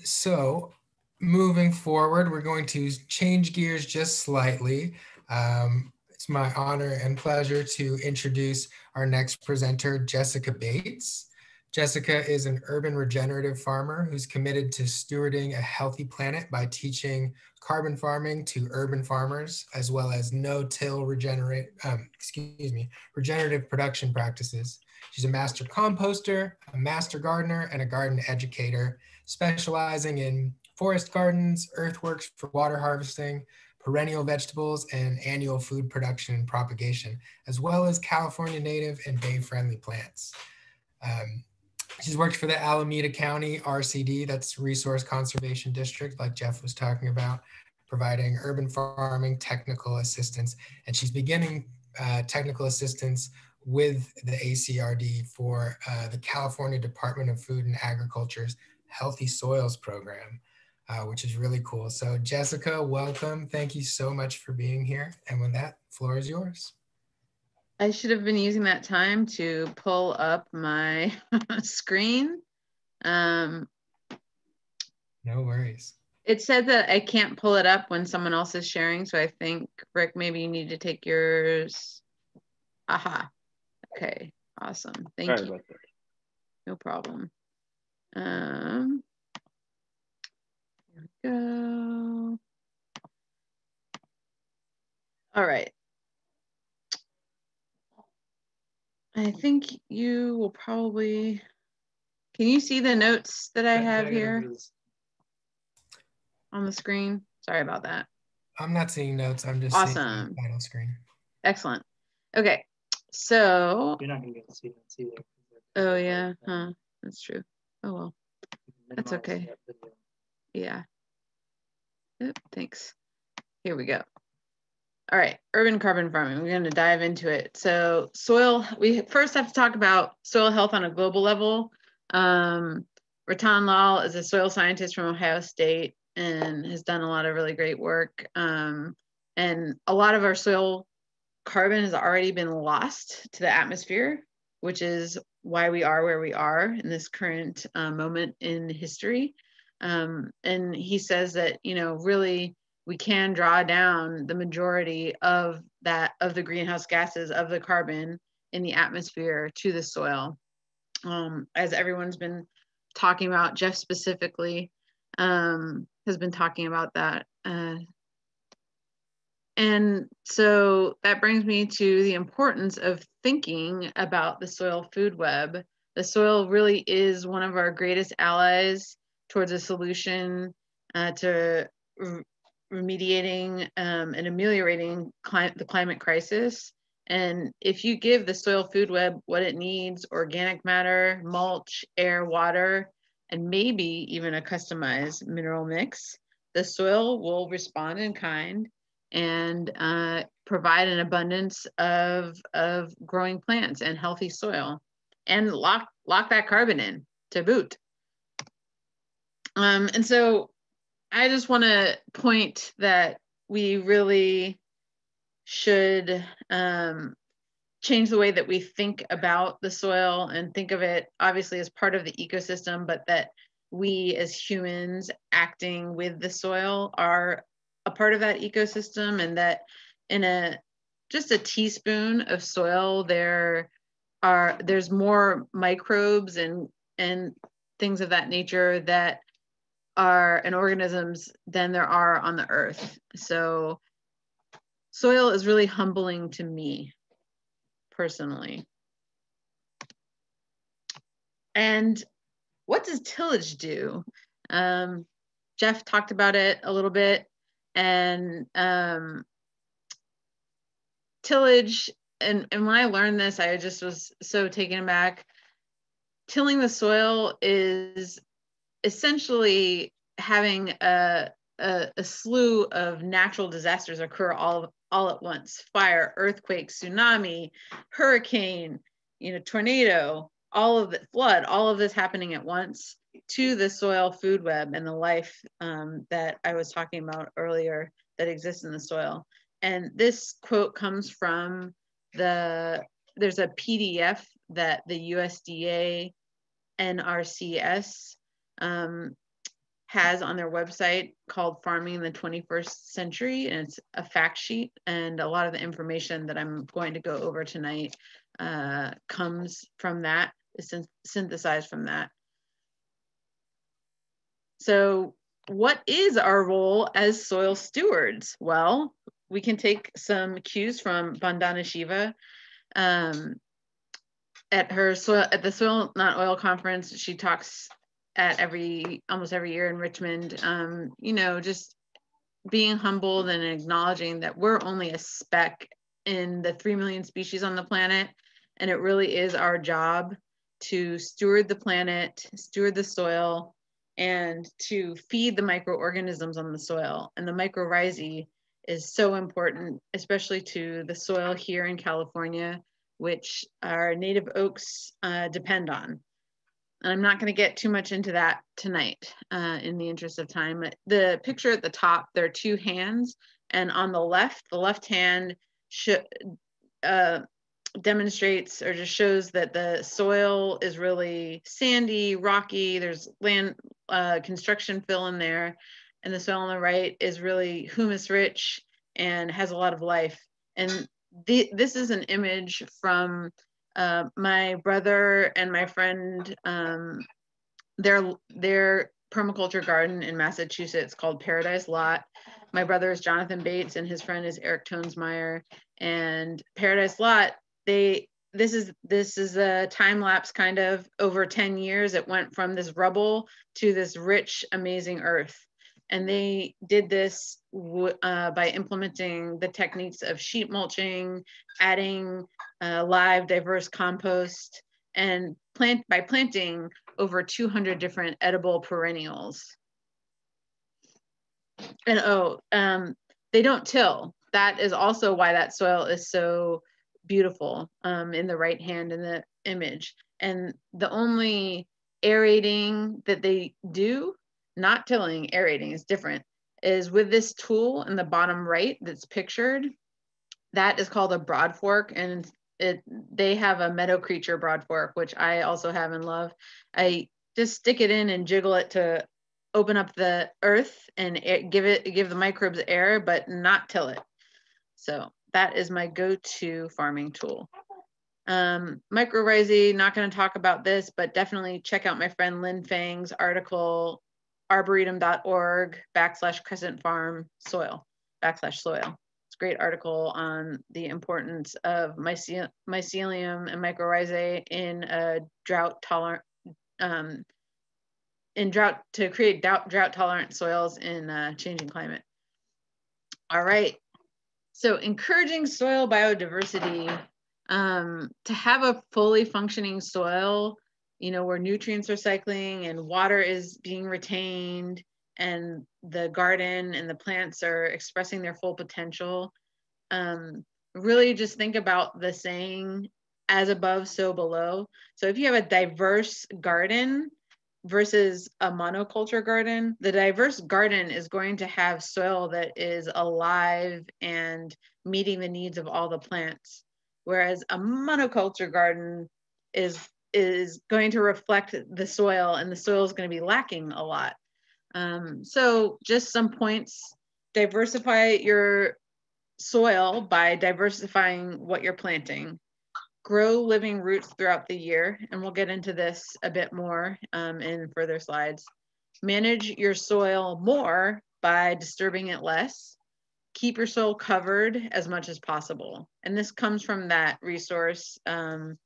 So moving forward, we're going to change gears just slightly. It's my honor and pleasure to introduce our next presenter, Jessica Bates. Jessica is an urban regenerative farmer who's committed to stewarding a healthy planet by teaching carbon farming to urban farmers, as well as no-till regenerative production practices. She's a master composter, a master gardener, and a garden educator, specializing in forest gardens, earthworks for water harvesting, perennial vegetables, and annual food production and propagation, as well as California native and bay-friendly plants. She's worked for the Alameda County RCD, that's Resource Conservation District, like Jeff was talking about, providing urban farming technical assistance. And she's beginning technical assistance with the ACRD for the California Department of Food and Agriculture's Healthy Soils program, which is really cool. So Jessica, welcome. Thank you so much for being here. And with that, floor is yours. I should have been using that time to pull up my screen. No worries. It said that I can't pull it up when someone else is sharing. So I think, Rick, maybe you need to take yours. Aha. Okay. Awesome. Thank you. No problem. Here we go. All right. I think you will probably Can you see the notes that I have here on the screen? Sorry about that. I'm not seeing notes. I'm just seeing the title screen. Excellent. Okay, so. You're not going to be able to see that either. Oh, yeah, huh, that's true. Oh, well, that's okay. Yeah. Oop, thanks. Here we go. All right, urban carbon farming. We're going to dive into it. So soil, we first have to talk about soil health on a global level. Ratan Lal is a soil scientist from Ohio State and has done a lot of really great work. And a lot of our soil carbon has already been lost to the atmosphere, which is why we are where we are in this current moment in history. And he says that, you know, really, we can draw down the majority of that, of the greenhouse gases, of the carbon in the atmosphere to the soil. As everyone's been talking about, Jeff specifically has been talking about that. And so that brings me to the importance of thinking about the soil food web. The soil really is one of our greatest allies towards a solution to remediating and ameliorating the climate crisis. And if you give the soil food web what it needs, organic matter, mulch, air, water, and maybe even a customized mineral mix, the soil will respond in kind and provide an abundance of growing plants and healthy soil, and lock that carbon in to boot. And so I just want to point that we really should change the way that we think about the soil and think of it obviously as part of the ecosystem, but that we as humans acting with the soil are a part of that ecosystem, and that in just a teaspoon of soil there's more microbes and things of that nature that are and organisms than there are on the earth. So soil is really humbling to me personally. And what does tillage do? Jeff talked about it a little bit, and tillage, and when I learned this, I just was so taken aback. Tilling the soil is essentially having a slew of natural disasters occur all at once: fire, earthquake, tsunami, hurricane, tornado, all of it, flood, all of this happening at once to the soil food web and the life that I was talking about earlier that exists in the soil. And this quote comes from there's a PDF that the USDA NRCS has on their website called Farming in the 21st Century, and it's a fact sheet, and a lot of the information that I'm going to go over tonight comes from that, is synthesized from that. So what is our role as soil stewards? Well, we can take some cues from Vandana Shiva. At the Soil Not Oil conference, she talks at almost every year in Richmond, just being humbled and acknowledging that we're only a speck in the 3 million species on the planet. And it really is our job to steward the planet, steward the soil, and to feed the microorganisms on the soil. And the mycorrhizae is so important, especially to the soil here in California, which our native oaks depend on. And I'm not going to get too much into that tonight in the interest of time. The picture at the top, there are two hands, and on the left hand demonstrates or just shows that the soil is really sandy, rocky. There's land construction fill in there, and the soil on the right is really humus rich and has a lot of life. And this is an image from my brother and my friend, their permaculture garden in Massachusetts called Paradise Lot. My brother is Jonathan Bates and his friend is Eric Tonesmeyer. And Paradise Lot, they this is a time lapse kind of over 10 years. It went from this rubble to this rich, amazing earth. And they did this by implementing the techniques of sheet mulching, adding live diverse compost, and by planting over 200 different edible perennials. And they don't till. That is also why that soil is so beautiful in the right hand in the image. And the only aerating that they do, not tilling, aerating is different, is with this tool in the bottom right that's pictured. That is called a broad fork, and they have a meadow creature broad fork, which I also have and love. I just stick it in and jiggle it to open up the earth and give the microbes air, but not till it. So that is my go-to farming tool. Mycorrhizae, not going to talk about this, but definitely check out my friend Lynn Fang's article, arboretum.org/crescent farm soil /soil. It's a great article on the importance of mycelium and mycorrhizae in a drought tolerant to create drought tolerant soils in changing climate. All right. So encouraging soil biodiversity, to have a fully functioning soil, where nutrients are cycling and water is being retained and the garden and the plants are expressing their full potential. Really just think about the saying, as above, so below. So if you have a diverse garden versus a monoculture garden, the diverse garden is going to have soil that is alive and meeting the needs of all the plants, whereas a monoculture garden is going to reflect the soil, and the soil is going to be lacking a lot. So just some points: diversify your soil by diversifying what you're planting. Grow living roots throughout the year, and we'll get into this a bit more in further slides. Manage your soil more by disturbing it less. Keep your soil covered as much as possible. And this comes from that resource, the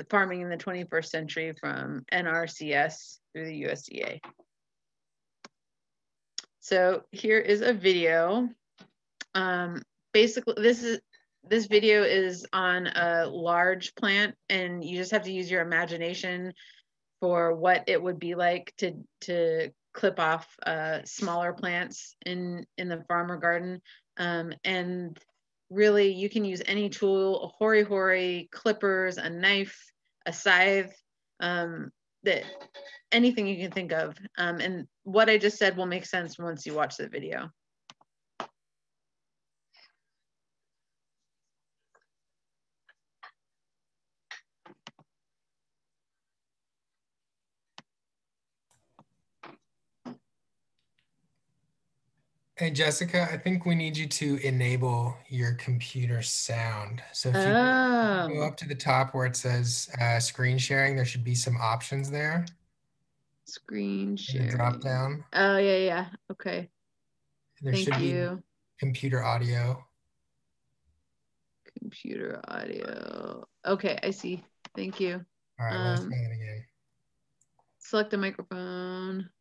Farming in the 21st Century from NRCS through the USDA. So here is a video. Basically, this video is on a large plant, and you just have to use your imagination for what it would be like to clip off smaller plants in the farmer garden. And really, you can use any tool: a hori-hori, clippers, a knife, a scythe, anything you can think of. And what I just said will make sense once you watch the video. Hey, Jessica, I think we need you to enable your computer sound. So if you go up to the top where it says screen sharing, there should be some options there. Screen sharing. The drop down. Oh, yeah. Okay. There should be computer audio. Computer audio. Okay, I see. Thank you. All right, let's try it again. Select a microphone.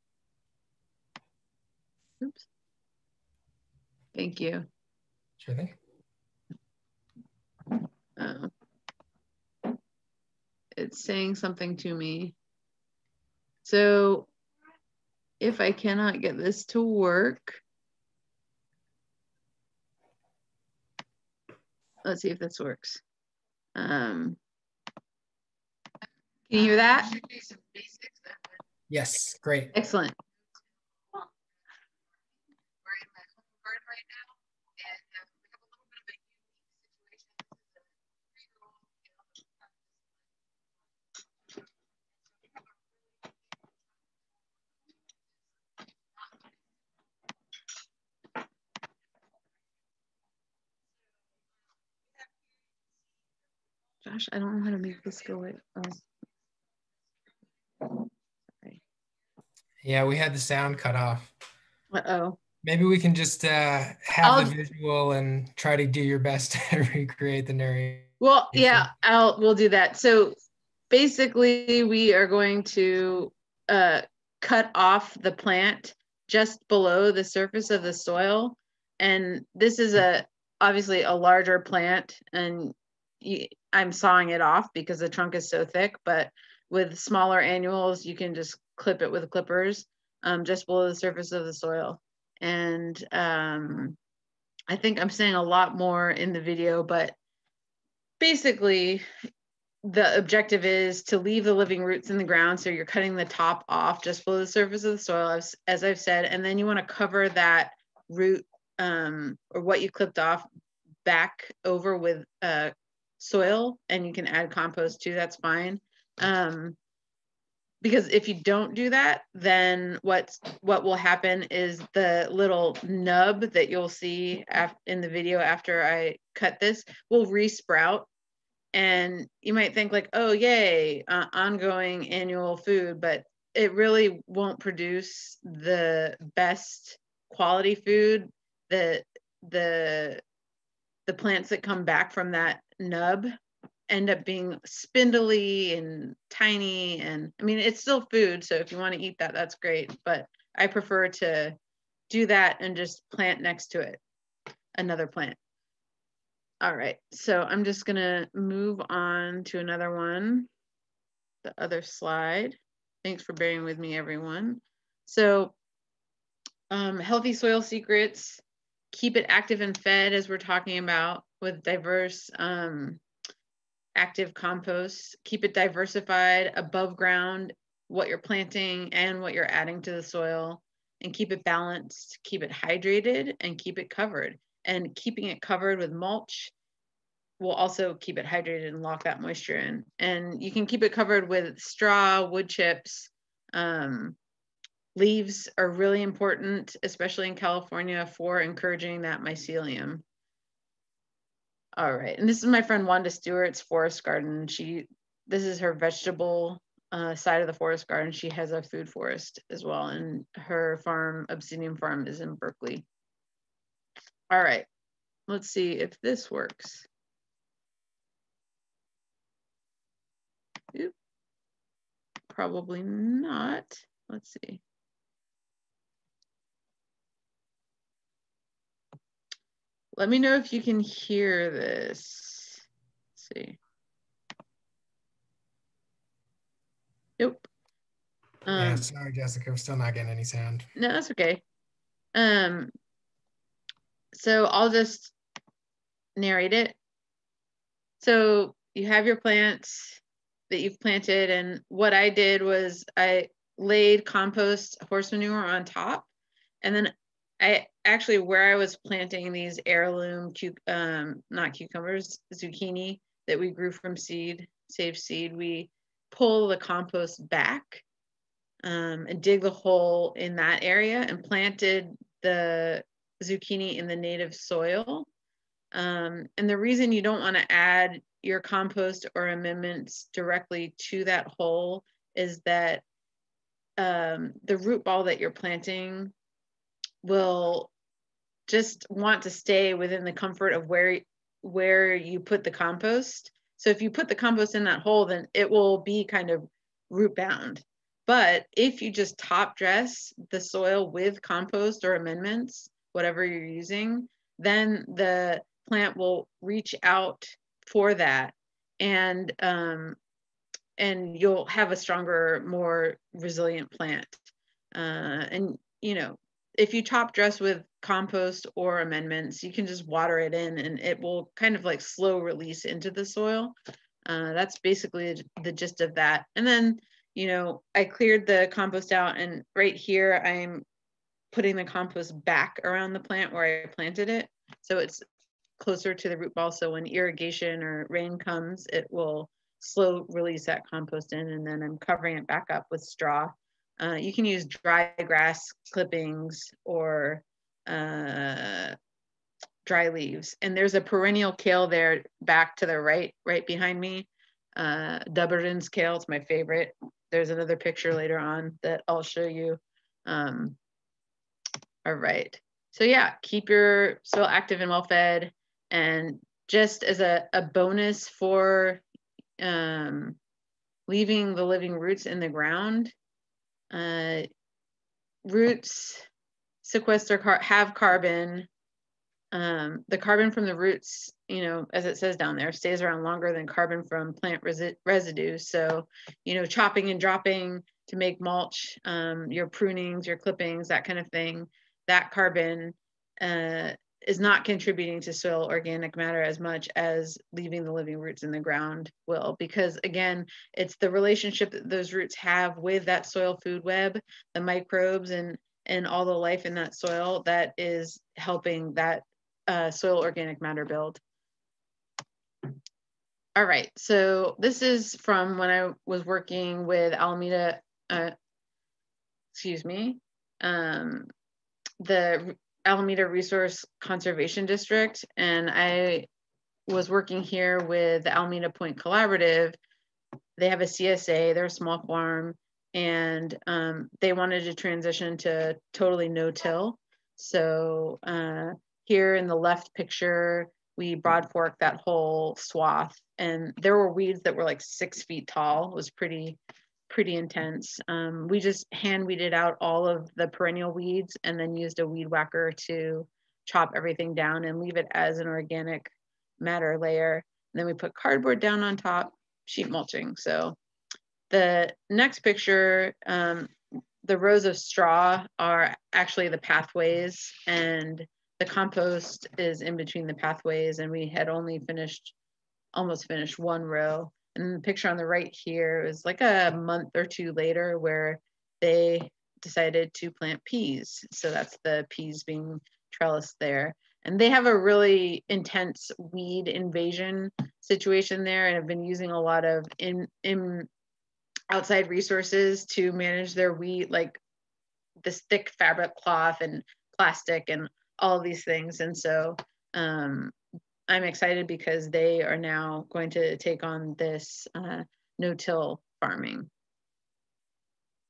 Oops. Thank you. Sure thing. It's saying something to me. So if I cannot get this to work, let's see if this works. Can you hear that? Yes, great. Excellent. Gosh, I don't know how to make this go away. Oh. Sorry. Yeah, we had the sound cut off. Uh-oh. Maybe we can just have the visual and try to do your best to recreate the narration. Well, yeah, we'll do that. So basically we are going to cut off the plant just below the surface of the soil. And this is obviously a larger plant, and I'm sawing it off because the trunk is so thick, but with smaller annuals, you can just clip it with clippers just below the surface of the soil. And I think I'm saying a lot more in the video, but basically the objective is to leave the living roots in the ground. So you're cutting the top off just below the surface of the soil, as I've said, and then you want to cover that root or what you clipped off back over with soil, and you can add compost too, that's fine. Because if you don't do that, then what will happen is the little nub that you'll see in the video after I cut this will resprout. And you might think like, oh, yay, ongoing annual food, but it really won't produce the best quality food. The plants that come back from that nub end up being spindly and tiny. And I mean, it's still food. So if you want to eat that, that's great. But I prefer to do that and just plant next to it another plant. All right, so I'm just gonna move on to another one, the other slide. Thanks for bearing with me, everyone. So healthy soil secrets, keep it active and fed, as we're talking about, with diverse active compost. Keep it diversified above ground, what you're planting and what you're adding to the soil, and keep it balanced, keep it hydrated, and keep it covered. And keeping it covered with mulch will also keep it hydrated and lock that moisture in. And you can keep it covered with straw, wood chips. Leaves are really important, especially in California, for encouraging that mycelium. All right, and this is my friend Wanda Stewart's forest garden. This is her vegetable side of the forest garden. She has a food forest as well, and her farm, Obsidian Farm, is in Berkeley. All right, let's see if this works. Oop. Probably not. Let's see. Let me know if you can hear this. Let's see. Nope. Yeah, sorry, Jessica, we're still not getting any sound. No, that's okay. So I'll just narrate it. So you have your plants that you've planted, and what I did was I laid compost horse manure on top, and then I actually, where I was planting these heirloom not cucumbers, zucchini that we grew from seed, saved seed, we pull the compost back and dig the hole in that area and planted the zucchini in the native soil. And the reason you don't want to add your compost or amendments directly to that hole is that the root ball that you're planting will just want to stay within the comfort of where you put the compost. So if you put the compost in that hole, then it will be kind of root bound. But if you just top dress the soil with compost or amendments, whatever you're using, then the plant will reach out for that, and you'll have a stronger, more resilient plant. And you know, if you top dress with compost or amendments, you can just water it in and it will kind of like slow release into the soil. That's basically the gist of that. And then, you know, I cleared the compost out, and right here I'm putting the compost back around the plant where I planted it, so it's closer to the root ball. So when irrigation or rain comes, it will slow release that compost in, and then I'm covering it back up with straw. You can use dry grass clippings or dry leaves. And there's a perennial kale there back to the right behind me. Duberden's kale, it's my favorite. There's another picture later on that I'll show you. All right. So yeah, keep your soil active and well fed, and just as a bonus for leaving the living roots in the ground, roots have carbon. The carbon from the roots, you know, as it says down there, stays around longer than carbon from plant residue. So, you know, chopping and dropping to make mulch, your prunings, your clippings, that kind of thing, that carbon is not contributing to soil organic matter as much as leaving the living roots in the ground will, because again, it's the relationship that those roots have with that soil food web, the microbes and all the life in that soil that is helping that soil organic matter build. All right, so this is from when I was working with Alameda, the Alameda Resource Conservation District, and I was working here with the Alameda Point Collaborative. They have a CSA, they're a small farm, and they wanted to transition to totally no-till. So here in the left picture, we broad forked that whole swath, and there were weeds that were like 6 feet tall. It was pretty intense. We just hand weeded out all of the perennial weeds and then used a weed whacker to chop everything down and leave it as an organic matter layer. And then we put cardboard down on top, sheet mulching. So the next picture, the rows of straw are actually the pathways, and the compost is in between the pathways, and we had only almost finished one row. And the picture on the right here is like a month or two later where they decided to plant peas. So that's the peas being trellised there. And they have a really intense weed invasion situation there, and have been using a lot of outside resources to manage their weed, like this thick fabric cloth and plastic and all of these things. And so I'm excited because they are now going to take on this no-till farming.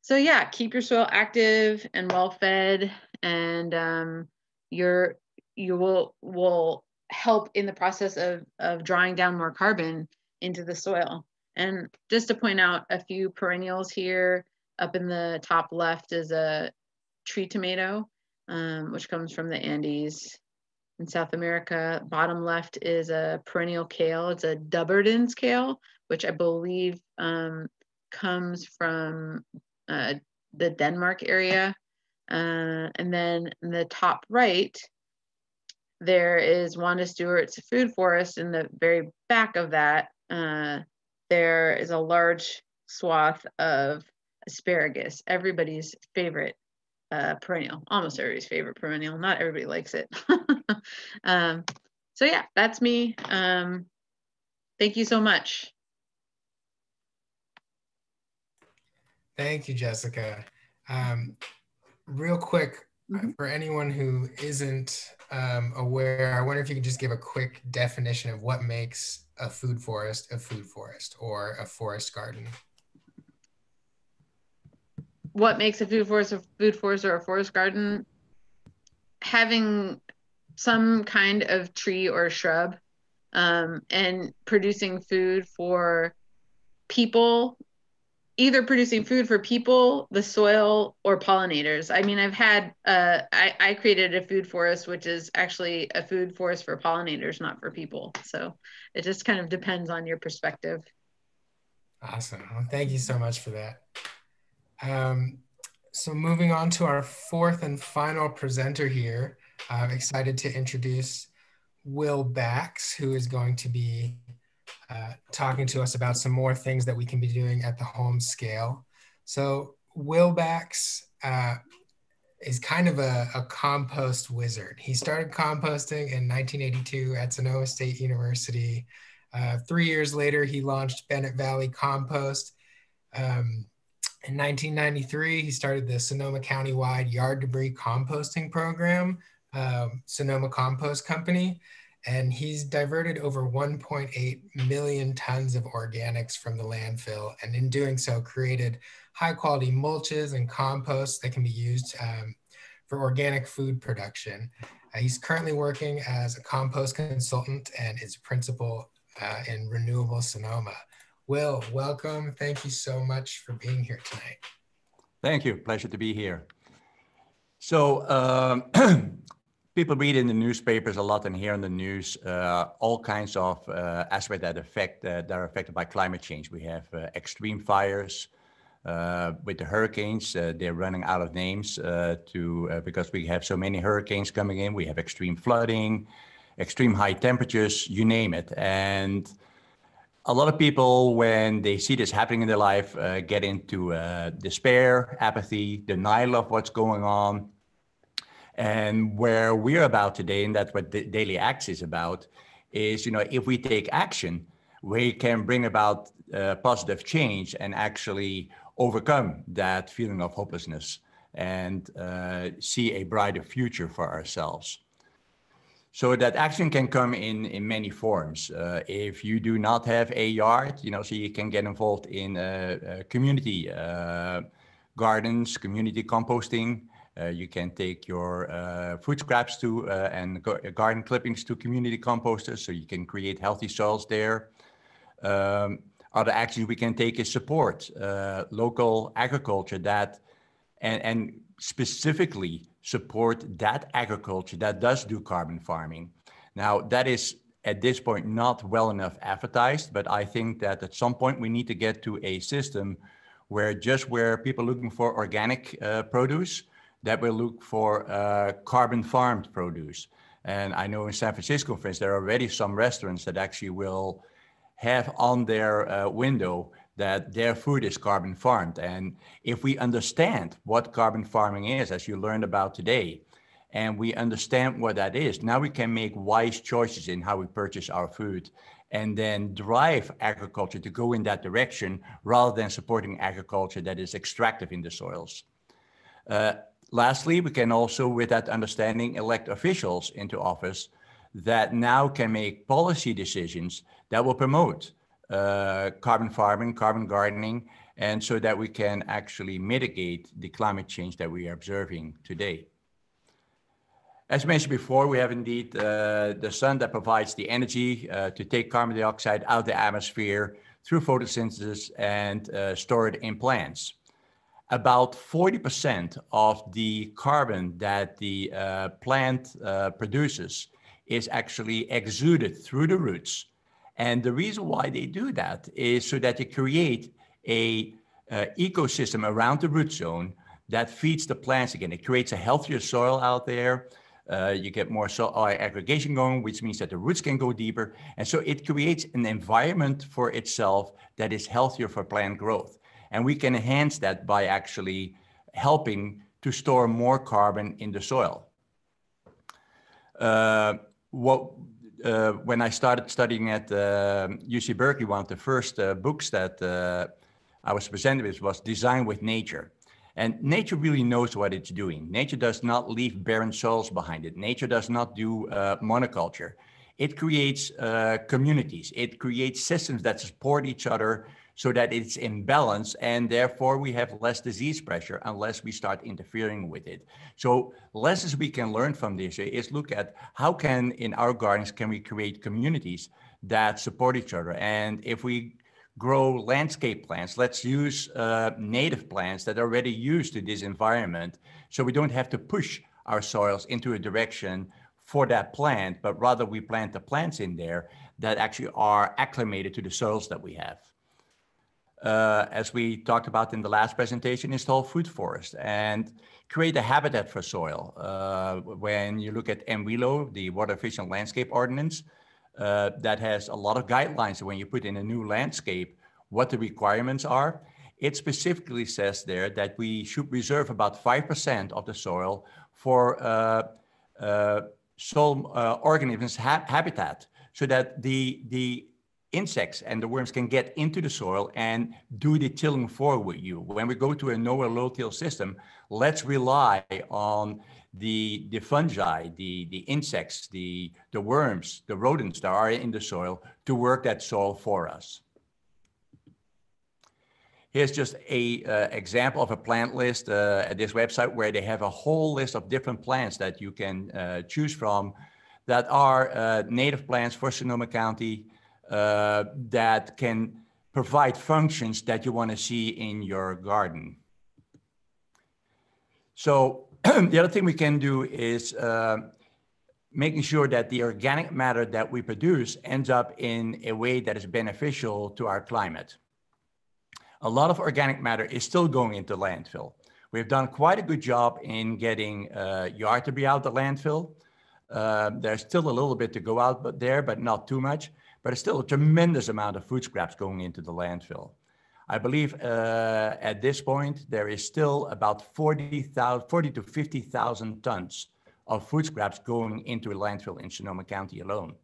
So yeah, keep your soil active and well fed, and you will help in the process of drawing down more carbon into the soil. And just to point out a few perennials here, up in the top left is a tree tomato, which comes from the Andes in South America. Bottom left is a perennial kale. It's a Dubberdin's kale, which I believe comes from the Denmark area. And then in the top right, there is Wanda Stewart's food forest. In the very back of that, there is a large swath of asparagus, everybody's favorite perennial, almost everybody's favorite perennial. Not everybody likes it. So yeah, that's me. Thank you so much. Thank you, Jessica. Real quick, for anyone who isn't aware, I wonder if you could just give a quick definition of what makes a food forest or a forest garden. What makes a food forest or a forest garden? Having some kind of tree or shrub, and producing food for people, either producing food for people, the soil, or pollinators. I mean, I've had, I created a food forest, which is actually a food forest for pollinators, not for people. So it just kind of depends on your perspective. Awesome. Well, thank you so much for that. So moving on to our fourth and final presenter here, I'm excited to introduce Will Bakx, who is going to be talking to us about some more things that we can be doing at the home scale. So Will Bakx is kind of a compost wizard. He started composting in 1982 at Sonoma State University. 3 years later, he launched Bennett Valley Compost. In 1993, he started the Sonoma County-wide Yard Debris Composting Program, Sonoma Compost Company, and he's diverted over 1.8 million tons of organics from the landfill, and in doing so, created high-quality mulches and composts that can be used for organic food production. He's currently working as a compost consultant and is principal in Renewable, Sonoma. Will, welcome. Thank you so much for being here tonight. Thank you. Pleasure to be here. So people read in the newspapers a lot and hear in the news all kinds of aspects that are affected by climate change. We have extreme fires. With the hurricanes, they're running out of names because we have so many hurricanes coming in. We have extreme flooding, extreme high temperatures, you name it. And a lot of people, when they see this happening in their life, get into despair, apathy, denial of what's going on. And where we're about today, and that's what Daily Acts is about, is, if we take action, we can bring about positive change and actually overcome that feeling of hopelessness and see a brighter future for ourselves. So that action can come in many forms. If you do not have a yard, so you can get involved in community gardens, community composting. You can take your food scraps to and garden clippings to community composters, so you can create healthy soils there. Other actions we can take is support local agriculture and specifically support that agriculture that does do carbon farming. Now, that is at this point not well enough advertised, but I think that at some point we need to get to a system where people looking for organic produce, that will look for carbon farmed produce. And I know in San Francisco, for instance, there are already some restaurants that actually will have on their window that their food is carbon farmed. And if we understand what carbon farming is, as you learned about today, and we understand what that is, now we can make wise choices in how we purchase our food and then drive agriculture to go in that direction rather than supporting agriculture that is extractive in the soils. Lastly, we can also, with that understanding, elect officials into office that now can make policy decisions that will promote carbon farming, carbon gardening, and so that we can actually mitigate the climate change that we are observing today. As mentioned before, we have indeed the sun that provides the energy to take carbon dioxide out of the atmosphere through photosynthesis and store it in plants. About 40% of the carbon that the plant produces is actually exuded through the roots. And the reason why they do that is so that they create a ecosystem around the root zone that feeds the plants again. It creates a healthier soil out there. You get more soil aggregation going, which means that the roots can go deeper. And so it creates an environment for itself that is healthier for plant growth. And we can enhance that by actually helping to store more carbon in the soil. When I started studying at UC Berkeley, one of the first books that I was presented with was Design with Nature. And nature really knows what it's doing. Nature does not leave barren soils behind it. Nature does not do monoculture. It creates communities. It creates systems that support each other so that it's in balance, and therefore we have less disease pressure unless we start interfering with it. So lessons we can learn from this is look at how can, in our gardens, can we create communities that support each other. And if we grow landscape plants, let's use native plants that are already used to this environment, so we don't have to push our soils into a direction for that plant, but rather we plant the plants in there that actually are acclimated to the soils that we have. As we talked about in the last presentation, install food forest and create a habitat for soil. When you look at MWLO, the Water Efficient Landscape Ordinance, that has a lot of guidelines when you put in a new landscape, what the requirements are. It specifically says there that we should reserve about 5% of the soil for soil organisms habitat, so that the insects and the worms can get into the soil and do the tilling for you. When we go to a no or low till system, let's rely on the fungi, the insects, the worms, the rodents that are in the soil to work that soil for us. Here's just a example of a plant list at this website where they have a whole list of different plants that you can choose from that are native plants for Sonoma County that can provide functions that you want to see in your garden. So the other thing we can do is making sure that the organic matter that we produce ends up in a way that is beneficial to our climate. A lot of organic matter is still going into landfill. We've done quite a good job in getting yard debris out of the landfill. There's still a little bit to go out there, but not too much. But it's still a tremendous amount of food scraps going into the landfill. I believe at this point, there is still about 40 to 50,000 tons of food scraps going into a landfill in Sonoma County alone.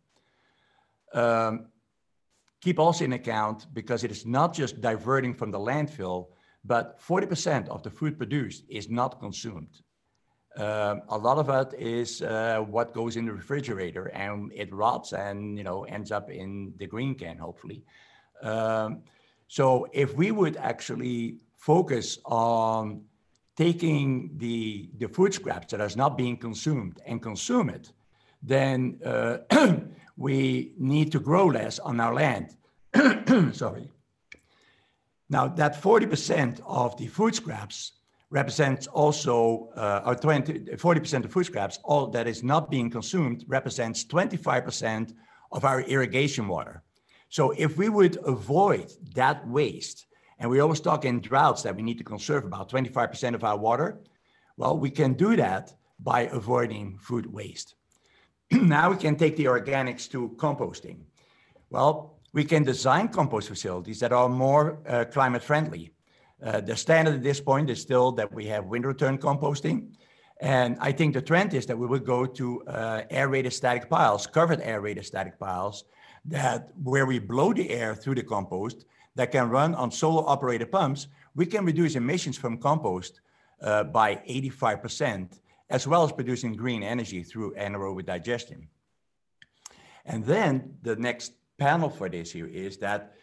Keep also in account, because it is not just diverting from the landfill, but 40% of the food produced is not consumed. A lot of it is what goes in the refrigerator, and it rots and ends up in the green can, hopefully. So if we would actually focus on taking the food scraps that are not being consumed and consume it, then we need to grow less on our land. Sorry. Now that 40% of the food scraps represents also, 40% of food scraps, all that is not being consumed represents 25% of our irrigation water. So if we would avoid that waste, and we always talk in droughts that we need to conserve about 25% of our water, well, we can do that by avoiding food waste. Now we can take the organics to composting. Well, we can design compost facilities that are more climate friendly. The standard at this point is still that we have wind return composting. And I think the trend is that we will go to aerated static piles, covered aerated static piles, where we blow the air through the compost that can run on solar operated pumps. We can reduce emissions from compost by 85%, as well as producing green energy through anaerobic digestion. And then the next panel for this here is that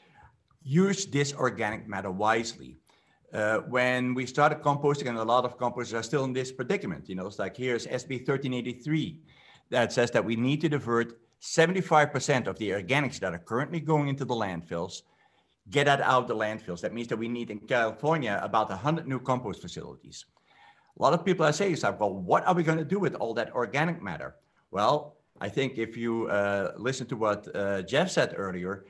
use this organic matter wisely. When we started composting, and a lot of composters are still in this predicament, it's like here's SB 1383 that says that we need to divert 75% of the organics that are currently going into the landfills, get that out of the landfills. That means that we need in California about 100 new compost facilities. A lot of people are saying, well, what are we going to do with all that organic matter? Well, I think if you listen to what Jeff said earlier,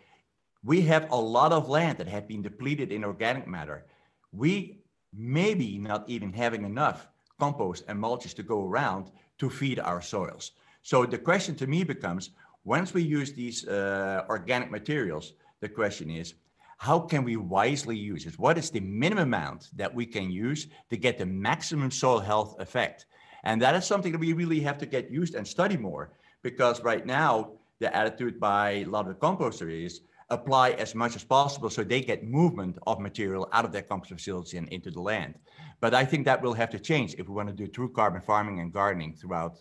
we have a lot of land that have been depleted in organic matter. We maybe not even having enough compost and mulches to go around to feed our soils. So the question to me becomes, once we use these organic materials, the question is, how can we wisely use it? What is the minimum amount that we can use to get the maximum soil health effect? And that is something that we really have to get used and study more, because right now, the attitude by a lot of the composters is apply as much as possible so they get movement of material out of their compost facility and into the land. But I think that will have to change if we want to do true carbon farming and gardening throughout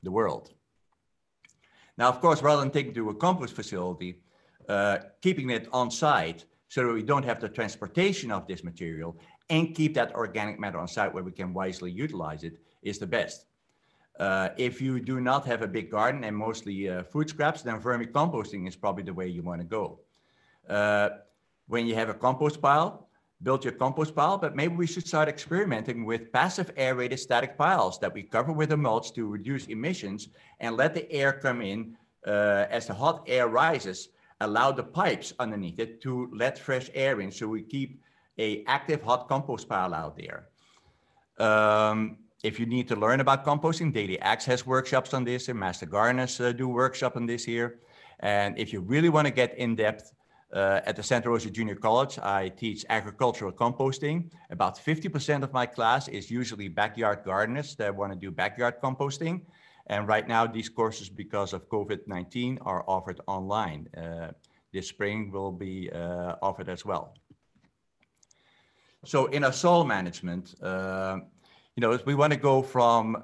the world. Now, of course, rather than taking to a compost facility, keeping it on site so that we don't have the transportation of this material and keep that organic matter on site where we can wisely utilize it is the best. If you do not have a big garden and mostly food scraps, then vermicomposting is probably the way you want to go. When you have a compost pile, build your compost pile, but maybe we should start experimenting with passive aerated static piles that we cover with a mulch to reduce emissions and let the air come in as the hot air rises, allow the pipes underneath it to let fresh air in so we keep an active hot compost pile out there. If you need to learn about composting, Daily Axe has workshops on this, and Master Gardeners do workshop on this here. And if you really want to get in depth, at the Santa Rosa Junior College, I teach agricultural composting. About 50% of my class is usually backyard gardeners that want to do backyard composting. And right now, these courses, because of COVID-19, are offered online. This spring will be offered as well. So in our soil management, we want to go from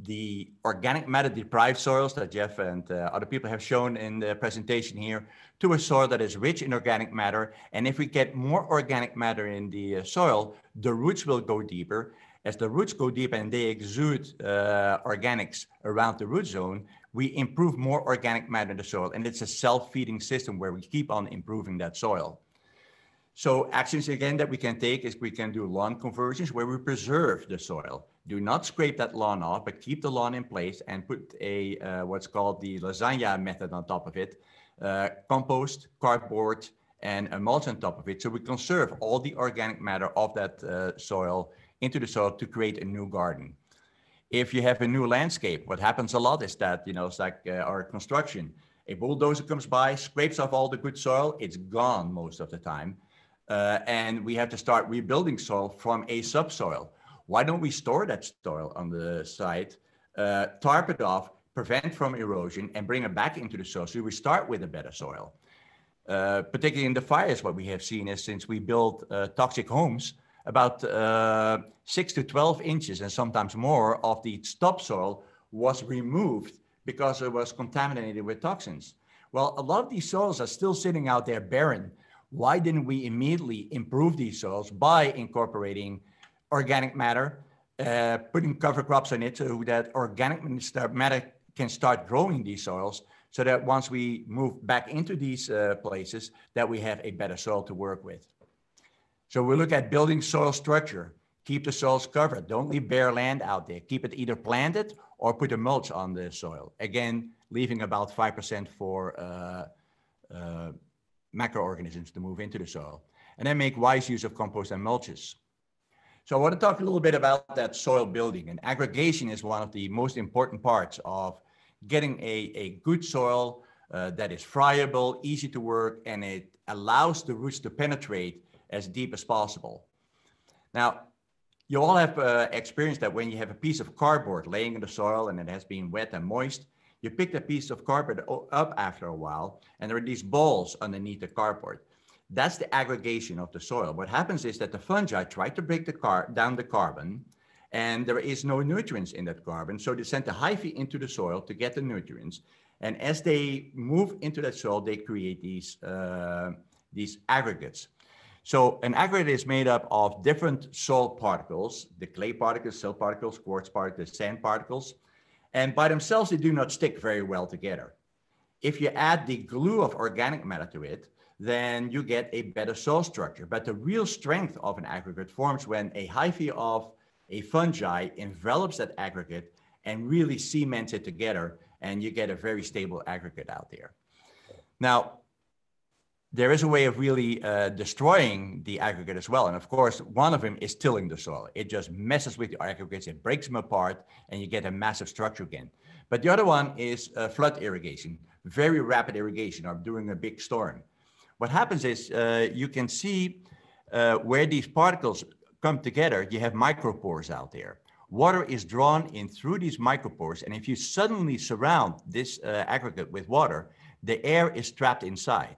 the organic matter deprived soils that Jeff and other people have shown in the presentation here to a soil that is rich in organic matter. And if we get more organic matter in the soil, the roots will go deeper. As the roots go deep and they exude organics around the root zone, we improve more organic matter in the soil. And it's a self-feeding system where we keep on improving that soil. So actions again that we can take is we can do lawn conversions where we preserve the soil. Do not scrape that lawn off, but keep the lawn in place and put a what's called the lasagna method on top of it, compost, cardboard, and a mulch on top of it. So we conserve all the organic matter of that soil into the soil to create a new garden. If you have a new landscape, what happens a lot is that, it's like our construction. A bulldozer comes by, scrapes off all the good soil, it's gone most of the time. And we have to start rebuilding soil from a subsoil. Why don't we store that soil on the site, tarp it off, prevent from erosion, and bring it back into the soil so we start with a better soil? Particularly in the fires, what we have seen is since we built toxic homes, about 6 to 12 inches and sometimes more of the topsoil was removed because it was contaminated with toxins. Well, a lot of these soils are still sitting out there barren. Why didn't we immediately improve these soils by incorporating organic matter, putting cover crops on it so that organic matter can start growing these soils so that once we move back into these places, that we have a better soil to work with. So we look at building soil structure, keep the soils covered, don't leave bare land out there, keep it either planted or put a mulch on the soil. Again, leaving about 5% for microorganisms to move into the soil, and then make wise use of compost and mulches. So I want to talk a little bit about that soil building, and aggregation is one of the most important parts of getting a good soil that is friable, easy to work, and it allows the roots to penetrate as deep as possible. Now, you all have experienced that when you have a piece of cardboard laying in the soil and it has been wet and moist, you pick that piece of cardboard up after a while, and there are these balls underneath the cardboard. That's the aggregation of the soil. What happens is that the fungi try to break down the carbon, and there is no nutrients in that carbon. So they send the hyphae into the soil to get the nutrients. And as they move into that soil, they create these aggregates. So an aggregate is made up of different soil particles, the clay particles, silt particles, quartz particles, sand particles. And by themselves, they do not stick very well together. If you add the glue of organic matter to it, then you get a better soil structure. But the real strength of an aggregate forms when a hyphae of a fungi envelops that aggregate and really cements it together, and you get a very stable aggregate out there. Now, there is a way of really destroying the aggregate as well. And of course, one of them is tilling the soil. It just messes with the aggregates, it breaks them apart, and you get a massive structure again. But the other one is flood irrigation, very rapid irrigation or during a big storm. What happens is you can see where these particles come together, you have micropores out there. Water is drawn in through these micropores, and if you suddenly surround this aggregate with water, the air is trapped inside.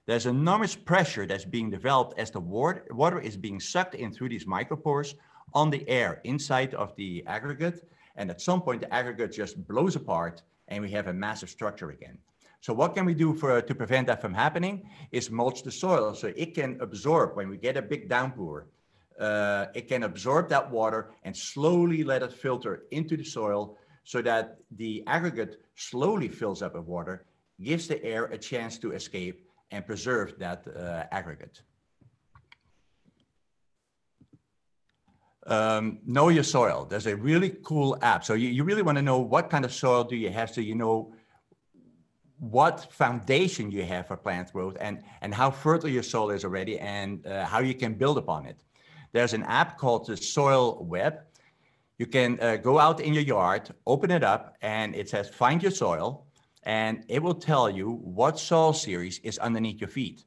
There's enormous pressure that's being developed as the water is being sucked in through these micropores on the air inside of the aggregate. And at some point, the aggregate just blows apart and we have a massive structure again. So what can we do to prevent that from happening is mulch the soil so it can absorb, when we get a big downpour, it can absorb that water and slowly let it filter into the soil so that the aggregate slowly fills up with water, gives the air a chance to escape and preserve that aggregate. Know your soil. There's a really cool app. So you really want to know what kind of soil do you have so you know what foundation you have for plant growth and how fertile your soil is already and how you can build upon it. There's an app called the Soil Web. You can go out in your yard, open it up, and it says find your soil. And it will tell you what soil series is underneath your feet.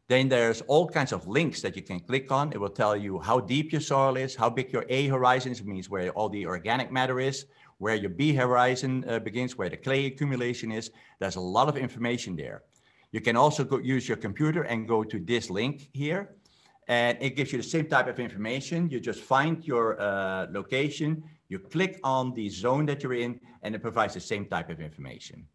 Then there's all kinds of links that you can click on. It will tell you how deep your soil is, how big your A horizon is, means where all the organic matter is, where your B horizon begins, where the clay accumulation is. There's a lot of information there. You can also use your computer and go to this link here and it gives you the same type of information. You just find your location, you click on the zone that you're in, and it provides the same type of information.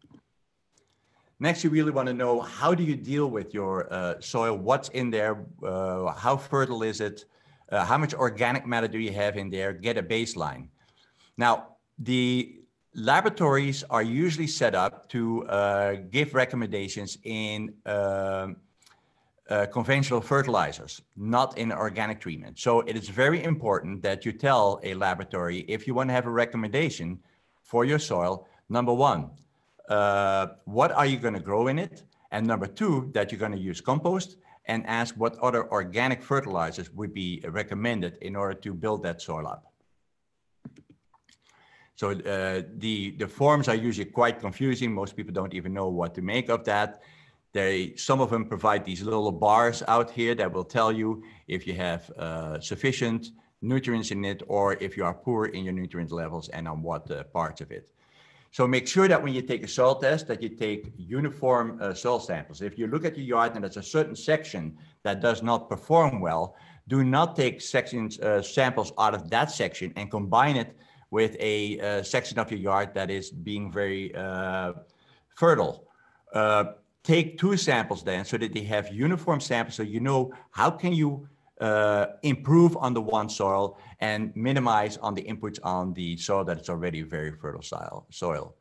Next, you really want to know, how do you deal with your soil? What's in there? How fertile is it? How much organic matter do you have in there? Get a baseline. Now, the laboratories are usually set up to give recommendations in conventional fertilizers, not in organic treatment. So it is very important that you tell a laboratory, if you want to have a recommendation for your soil, number one, what are you going to grow in it? And number two, that you're going to use compost, and ask what other organic fertilizers would be recommended in order to build that soil up. So the forms are usually quite confusing. Most people don't even know what to make of that. Some of them provide these little bars out here that will tell you if you have sufficient nutrients in it, or if you are poor in your nutrient levels and on what parts of it. So make sure that when you take a soil test, that you take uniform soil samples. If you look at your yard and there's a certain section that does not perform well, do not take samples out of that section and combine it with a section of your yard that is being very fertile. Take two samples then, so that they have uniform samples, so you know how can you improve on the one soil and minimize on the inputs on the soil that is already very fertile soil.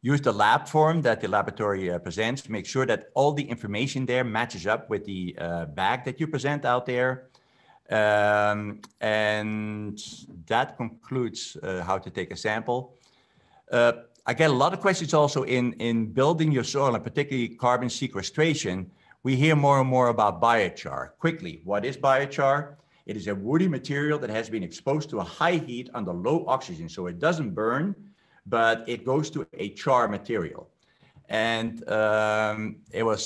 Use the lab form that the laboratory presents. Make sure that all the information there matches up with the bag that you present out there. And that concludes how to take a sample. I get a lot of questions also in building your soil, and particularly carbon sequestration. We hear more and more about biochar. Quickly, what is biochar? It is a woody material that has been exposed to a high heat under low oxygen. So it doesn't burn, but it goes to a char material. And it was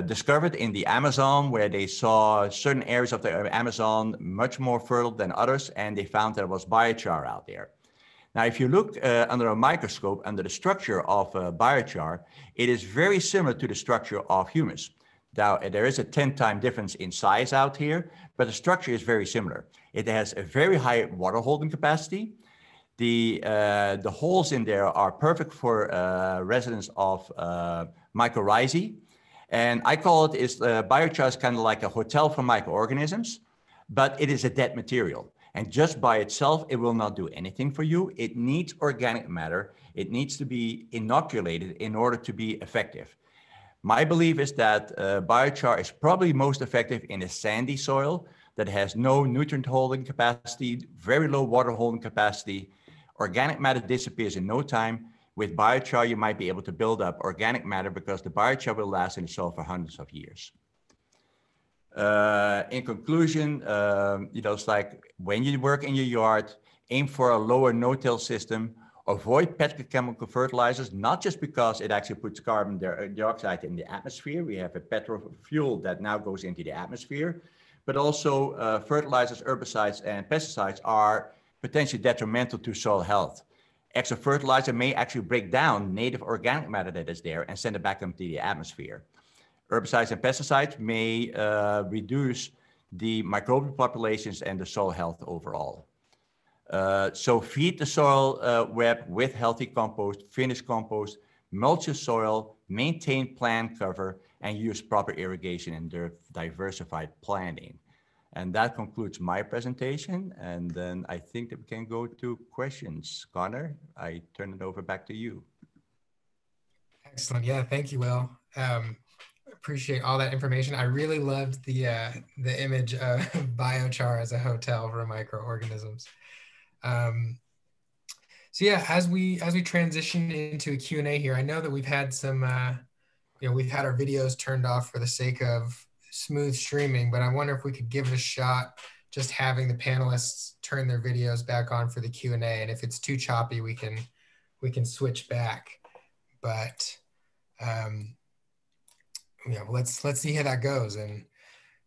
discovered in the Amazon, where they saw certain areas of the Amazon much more fertile than others, and they found there was biochar out there. Now, if you look under a microscope under the structure of biochar, it is very similar to the structure of humus. Now, there is a 10-time difference in size out here, but the structure is very similar. It has a very high water holding capacity. The holes in there are perfect for residence of mycorrhizae. And I call it, biochar is kind of like a hotel for microorganisms, but it is a dead material. And just by itself, it will not do anything for you. It needs organic matter. It needs to be inoculated in order to be effective. My belief is that biochar is probably most effective in a sandy soil that has no nutrient holding capacity, very low water holding capacity. Organic matter disappears in no time. With biochar, you might be able to build up organic matter because the biochar will last in the soil for hundreds of years. In conclusion, it's like when you work in your yard, aim for a lower no-till system, avoid petrochemical fertilizers, not just because it actually puts carbon dioxide in the atmosphere. We have a petrofuel that now goes into the atmosphere, but also fertilizers, herbicides, and pesticides are potentially detrimental to soil health. Extra fertilizer may actually break down native organic matter that is there and send it back into the atmosphere. Herbicides and pesticides may reduce the microbial populations and the soil health overall. So feed the soil web with healthy compost, finished compost, mulch your soil, maintain plant cover, and use proper irrigation and diversified planting. And that concludes my presentation. And then I think that we can go to questions. Connor, I turn it over back to you. Excellent. Yeah, thank you, Will. Appreciate all that information. I really loved the image of biochar as a hotel for microorganisms. So yeah, as we transition into a Q&A here, I know that we've had some, we've had our videos turned off for the sake of smooth streaming, but I wonder if we could give it a shot, just having the panelists turn their videos back on for the Q&A. And if it's too choppy, we can switch back. But yeah, let's see how that goes. And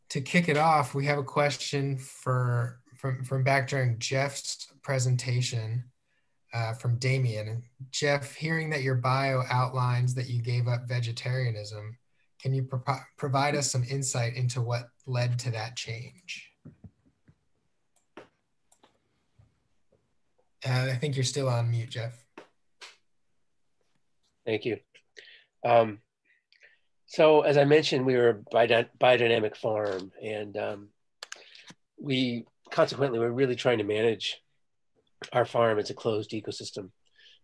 to kick it off, we have a question from back during Jeff's presentation from Damien. Jeff, hearing that your bio outlines that you gave up vegetarianism, Can you provide us some insight into what led to that change? I think you're still on mute, Jeff. Thank you. So as I mentioned, we were a biodynamic farm, and we consequently were really trying to manage our farm as a closed ecosystem.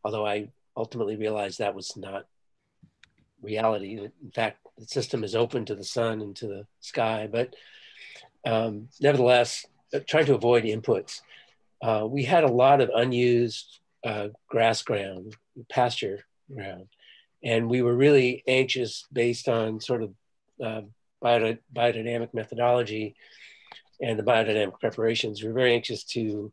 Although I ultimately realized that was not reality. In fact, the system is open to the sun and to the sky, but nevertheless, trying to avoid inputs. We had a lot of unused grass ground, pasture ground, and we were really anxious based on sort of biodynamic methodology and the biodynamic preparations. We were very anxious to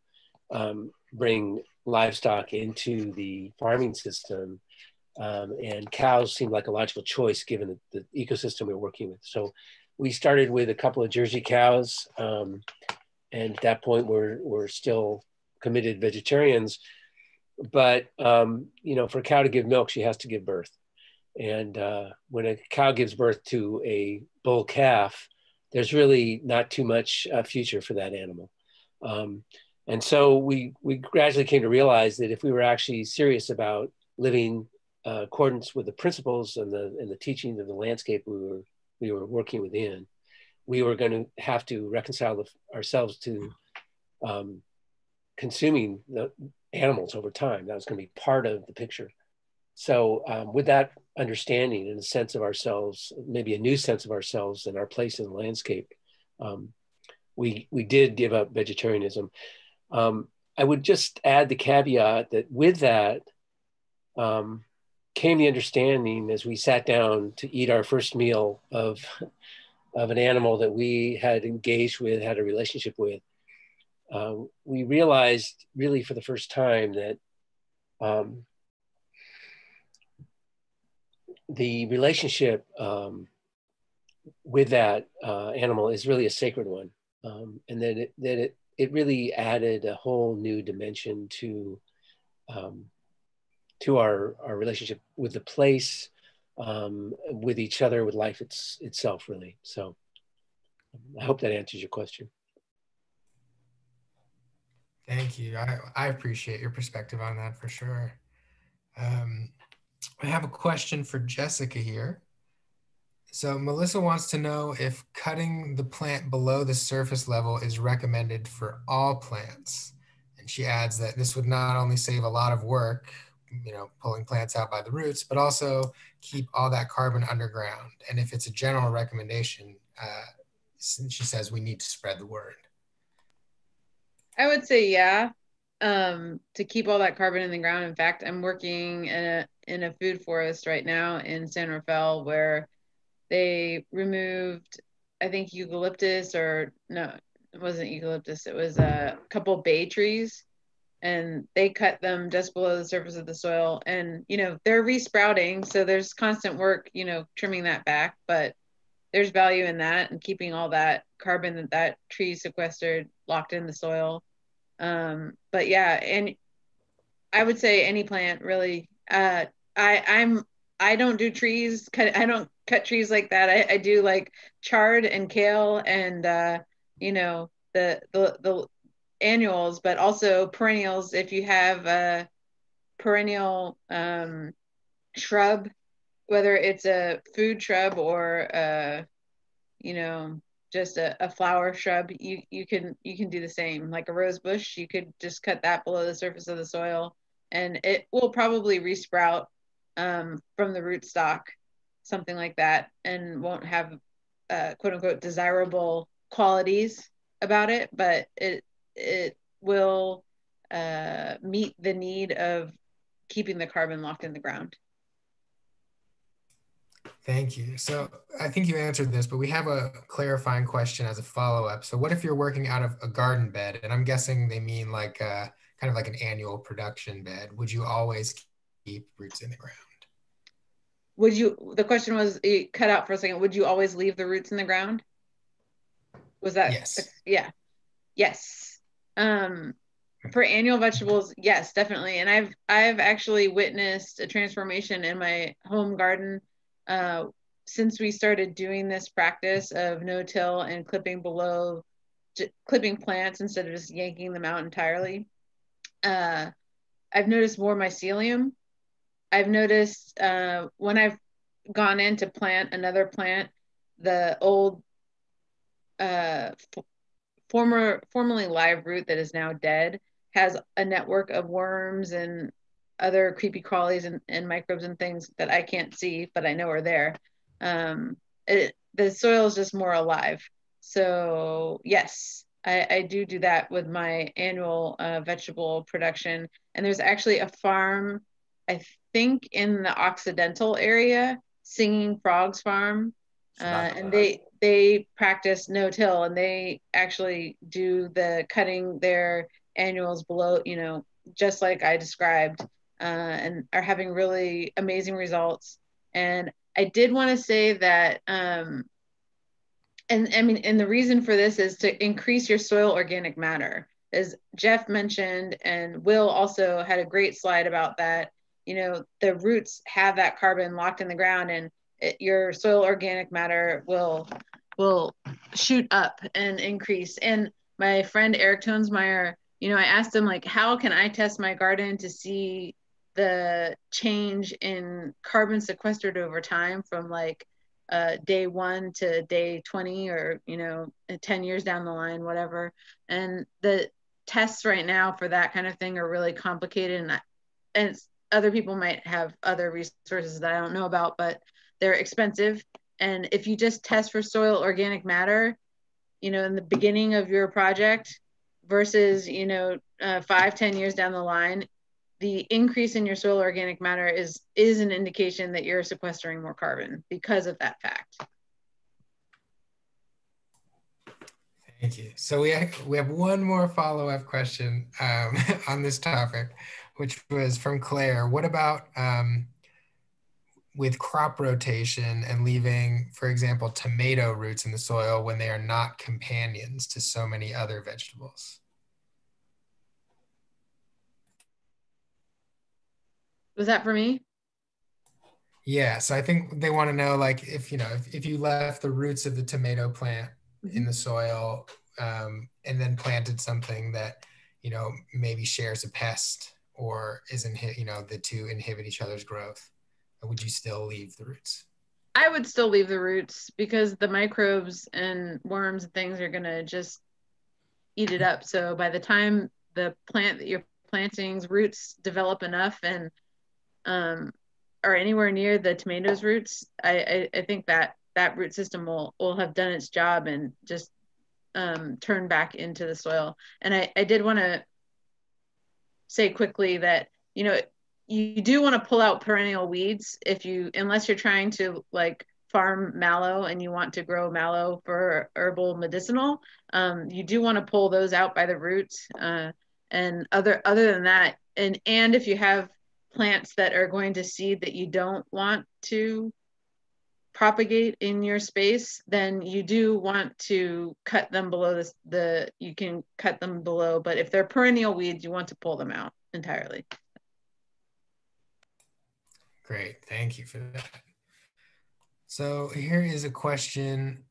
bring livestock into the farming system, and cows seemed like a logical choice given the ecosystem we were working with. So we started with a couple of Jersey cows, and at that point we're still committed vegetarians. But you know, for a cow to give milk, she has to give birth, and when a cow gives birth to a bull calf, there's really not too much future for that animal. And so we gradually came to realize that if we were actually serious about living accordance with the principles and the teachings of the landscape we were working within, we were going to have to reconcile ourselves to consuming the animals over time. That was going to be part of the picture. So with that understanding and a sense of ourselves, maybe a new sense of ourselves and our place in the landscape, we did give up vegetarianism. I would just add the caveat that with that came the understanding as we sat down to eat our first meal of an animal that we had engaged with, had a relationship with. We realized really for the first time that the relationship with that animal is really a sacred one, and that it really added a whole new dimension to our relationship with the place, with each other, with life itself, really. So I hope that answers your question. Thank you. I appreciate your perspective on that for sure. I have a question for Jessica here. So Melissa wants to know if cutting the plant below the surface level is recommended for all plants. And she adds that this would not only save a lot of work, you know, pulling plants out by the roots, but also keep all that carbon underground. And if it's a general recommendation, she says we need to spread the word. I would say, yeah, to keep all that carbon in the ground. In fact, I'm working in a food forest right now in San Rafael where they removed, I think, eucalyptus, or no, it wasn't eucalyptus. It was a couple bay trees, and they cut them just below the surface of the soil. And, you know, they're resprouting. So there's constant work, you know, trimming that back, but there's value in that and keeping all that carbon that tree sequestered locked in the soil. But yeah, and I would say any plant really. I don't do trees. I don't cut trees like that. I do like chard and kale and you know, the annuals, but also perennials. If you have a perennial shrub, whether it's a food shrub or you know, just a flower shrub, you can do the same. Like a rose bush, you could just cut that below the surface of the soil, and it will probably resprout from the rootstock, something like that, and won't have quote unquote desirable qualities about it, but it will meet the need of keeping the carbon locked in the ground. Thank you. So I think you answered this, but we have a clarifying question as a follow-up. So what if you're working out of a garden bed? And I'm guessing they mean like kind of like an annual production bed. Would you always keep roots in the ground? Would you, the question was, it cut out for a second, would you always leave the roots in the ground? Was that? Yes. Yeah. Yes. For annual vegetables, yes, definitely. And I've actually witnessed a transformation in my home garden since we started doing this practice of no-till and clipping clipping plants instead of just yanking them out entirely, I've noticed more mycelium. I've noticed when I've gone in to plant another plant, the old formerly live root that is now dead has a network of worms and other creepy crawlies and microbes and things that I can't see, but I know are there. The soil is just more alive. So yes, I do that with my annual vegetable production. And there's actually a farm, I think in the Occidental area, Singing Frogs Farm. And they practice no-till, and they actually do the cutting their annuals below, you know, just like I described, and are having really amazing results. And I did want to say that, and I mean, and the reason for this is to increase your soil organic matter. As Jeff mentioned, and Will also had a great slide about that, you know, the roots have that carbon locked in the ground, and your soil organic matter will shoot up and increase. And my friend Eric Tonesmeyer, you know, I asked him, like, how can I test my garden to see the change in carbon sequestered over time from like day 1 to day 20, or, you know, 10 years down the line, whatever. And the tests right now for that kind of thing are really complicated, and other people might have other resources that I don't know about, but they're expensive. And if you just test for soil organic matter, you know, in the beginning of your project versus, you know, 5-10 years down the line, the increase in your soil organic matter is an indication that you're sequestering more carbon because of that fact. Thank you. So we have one more follow-up question on this topic, which was from Claire. What about with crop rotation and leaving, for example, tomato roots in the soil when they are not companions to so many other vegetables? Was that for me? Yeah, so I think they want to know, like, if, you know, if you left the roots of the tomato plant in the soil and then planted something that, you know, maybe shares a pest or isn't, you know, the two inhibit each other's growth, would you still leave the roots? I would still leave the roots, because the microbes and worms and things are gonna just eat it up. So by the time the plant that you're planting's roots develop enough and are anywhere near the tomatoes roots, I think that root system will have done its job and just turn back into the soil. And I did want to say quickly that, you know, you do want to pull out perennial weeds unless you're trying to like farm mallow and you want to grow mallow for herbal medicinal. You do want to pull those out by the roots. And other than that, and if you have plants that are going to seed that you don't want to propagate in your space, then you do want to cut them below you can cut them below, but if they're perennial weeds, you want to pull them out entirely. Great, thank you for that. So here is a question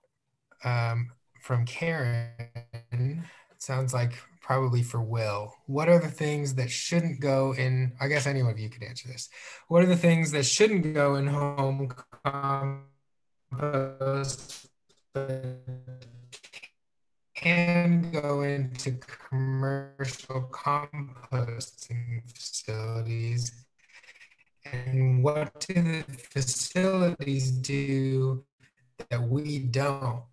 from Karen. It sounds like probably for Will. What are the things that shouldn't go in, I guess any of you could answer this. What are the things that shouldn't go in home compost but can go into commercial composting facilities? And what do the facilities do that we don't?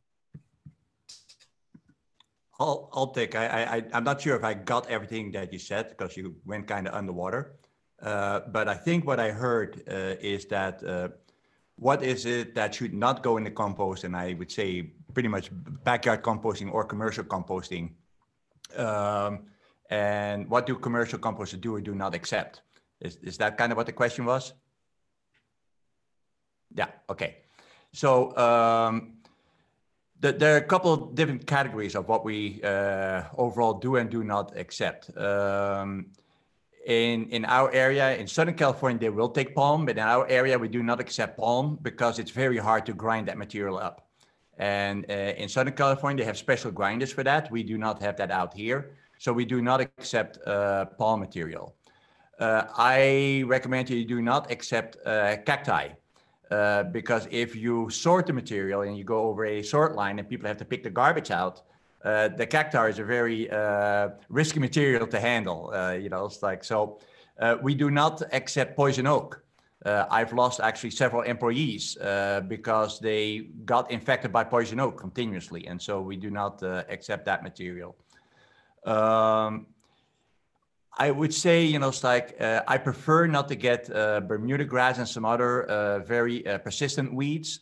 I'll take. I'm not sure if I got everything that you said because you went kind of underwater. But I think what I heard is that what is it that should not go in the compost? And I would say pretty much backyard composting or commercial composting. And what do commercial composters do or do not accept? Is that kind of what the question was? Yeah, okay. So there are a couple of different categories of what we overall do and do not accept. in our area, in Southern California, they will take palm, but in our area, we do not accept palm because it's very hard to grind that material up. And in Southern California, they have special grinders for that. We do not have that out here. So we do not accept palm material. I recommend you do not accept cacti because if you sort the material and you go over a sort line and people have to pick the garbage out, the cacti is a very risky material to handle. You know, it's like, so we do not accept poison oak. I've lost actually several employees because they got infected by poison oak continuously. And so we do not accept that material. I would say, you know, it's like I prefer not to get Bermuda grass and some other very persistent weeds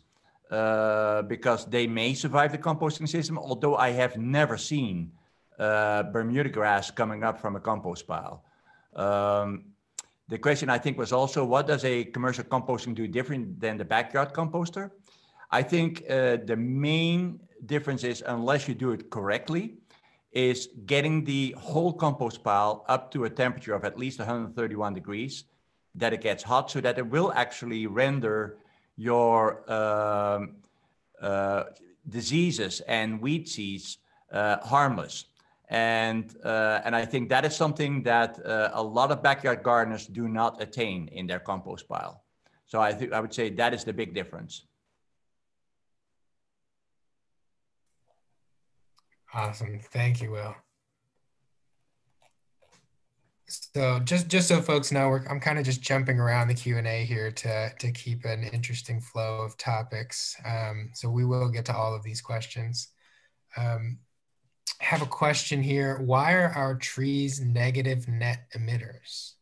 because they may survive the composting system, although I have never seen Bermuda grass coming up from a compost pile. The question I think was also, what does a commercial composting do different than the backyard composter? I think the main difference is, unless you do it correctly, is getting the whole compost pile up to a temperature of at least 131 degrees, that it gets hot so that it will actually render your diseases and weed seeds harmless. And I think that is something that a lot of backyard gardeners do not attain in their compost pile. So I would say that is the big difference. Awesome. Thank you, Will. So just so folks know, I'm kind of just jumping around the Q&A here to keep an interesting flow of topics. So we will get to all of these questions. Have a question here. Why are our trees negative net emitters?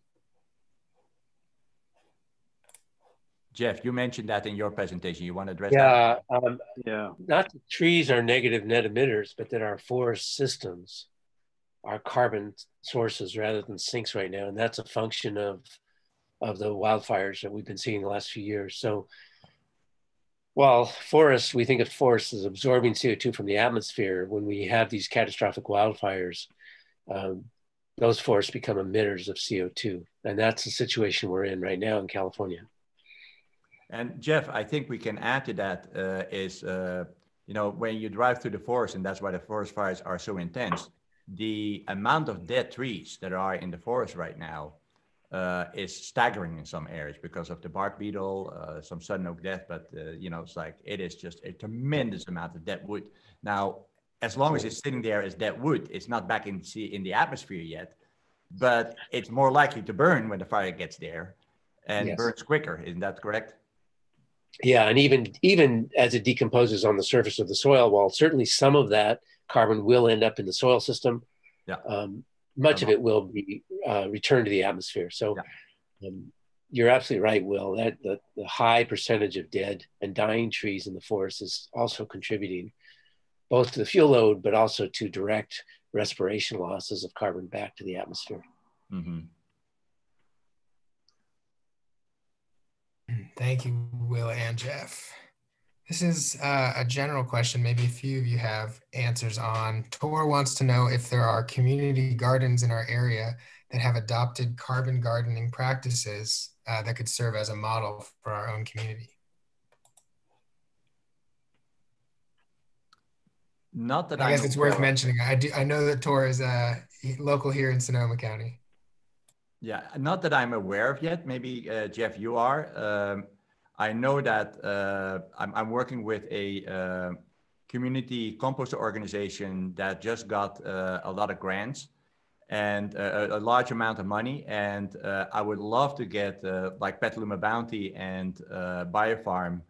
Jeff, you mentioned that in your presentation. You want to address that? Yeah. Not that trees are negative net emitters, but that our forest systems are carbon sources rather than sinks right now. And that's a function of the wildfires that we've been seeing the last few years. So while forests, we think of forests as absorbing CO2 from the atmosphere, when we have these catastrophic wildfires, those forests become emitters of CO2. And that's the situation we're in right now in California. And Jeff, I think we can add to that you know, when you drive through the forest, and that's why the forest fires are so intense, the amount of dead trees that are in the forest right now is staggering in some areas because of the bark beetle, some sudden oak death, but you know, it's like, it is just a tremendous amount of dead wood. Now, as long as it's sitting there as dead wood, it's not back in the atmosphere yet, but it's more likely to burn when the fire gets there and burns quicker. Isn't that correct? Yeah, and even as it decomposes on the surface of the soil, while certainly some of that carbon will end up in the soil system, much of it will be returned to the atmosphere. So you're absolutely right, Will, that the high percentage of dead and dying trees in the forest is also contributing both to the fuel load, but also to direct respiration losses of carbon back to the atmosphere. Mm-hmm. Thank you, Will and Jeff. This is a general question. Maybe a few of you have answers on. Tor wants to know if there are community gardens in our area that have adopted carbon gardening practices that could serve as a model for our own community. Not that I guess it's worth mentioning. I know that Tor is local here in Sonoma County. Yeah, not that I'm aware of yet. Maybe Jeff, you are. I know that I'm working with a community composter organization that just got a lot of grants and a large amount of money. And I would love to get like Petaluma Bounty and Biofarm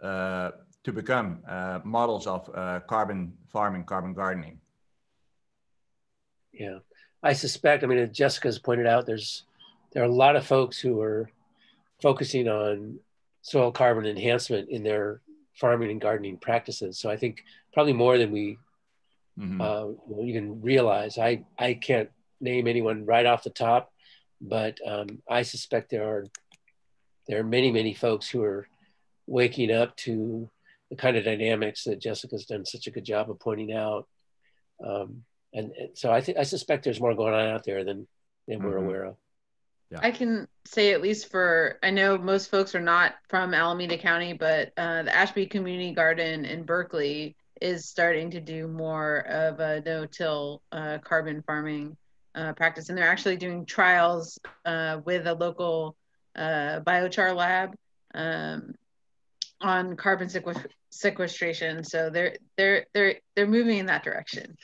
to become models of carbon farming, carbon gardening. Yeah, I suspect, I mean, as Jessica's pointed out, there are a lot of folks who are focusing on soil carbon enhancement in their farming and gardening practices. So I think probably more than we even realize. I can't name anyone right off the top, but I suspect there are many, many folks who are waking up to the kind of dynamics that Jessica's done such a good job of pointing out. And so I suspect there's more going on out there than we're aware of. Yeah. I can say at least I know most folks are not from Alameda County, but the Ashby Community Garden in Berkeley is starting to do more of a no-till carbon farming practice. And they're actually doing trials with a local biochar lab on carbon sequestration. So they're moving in that direction.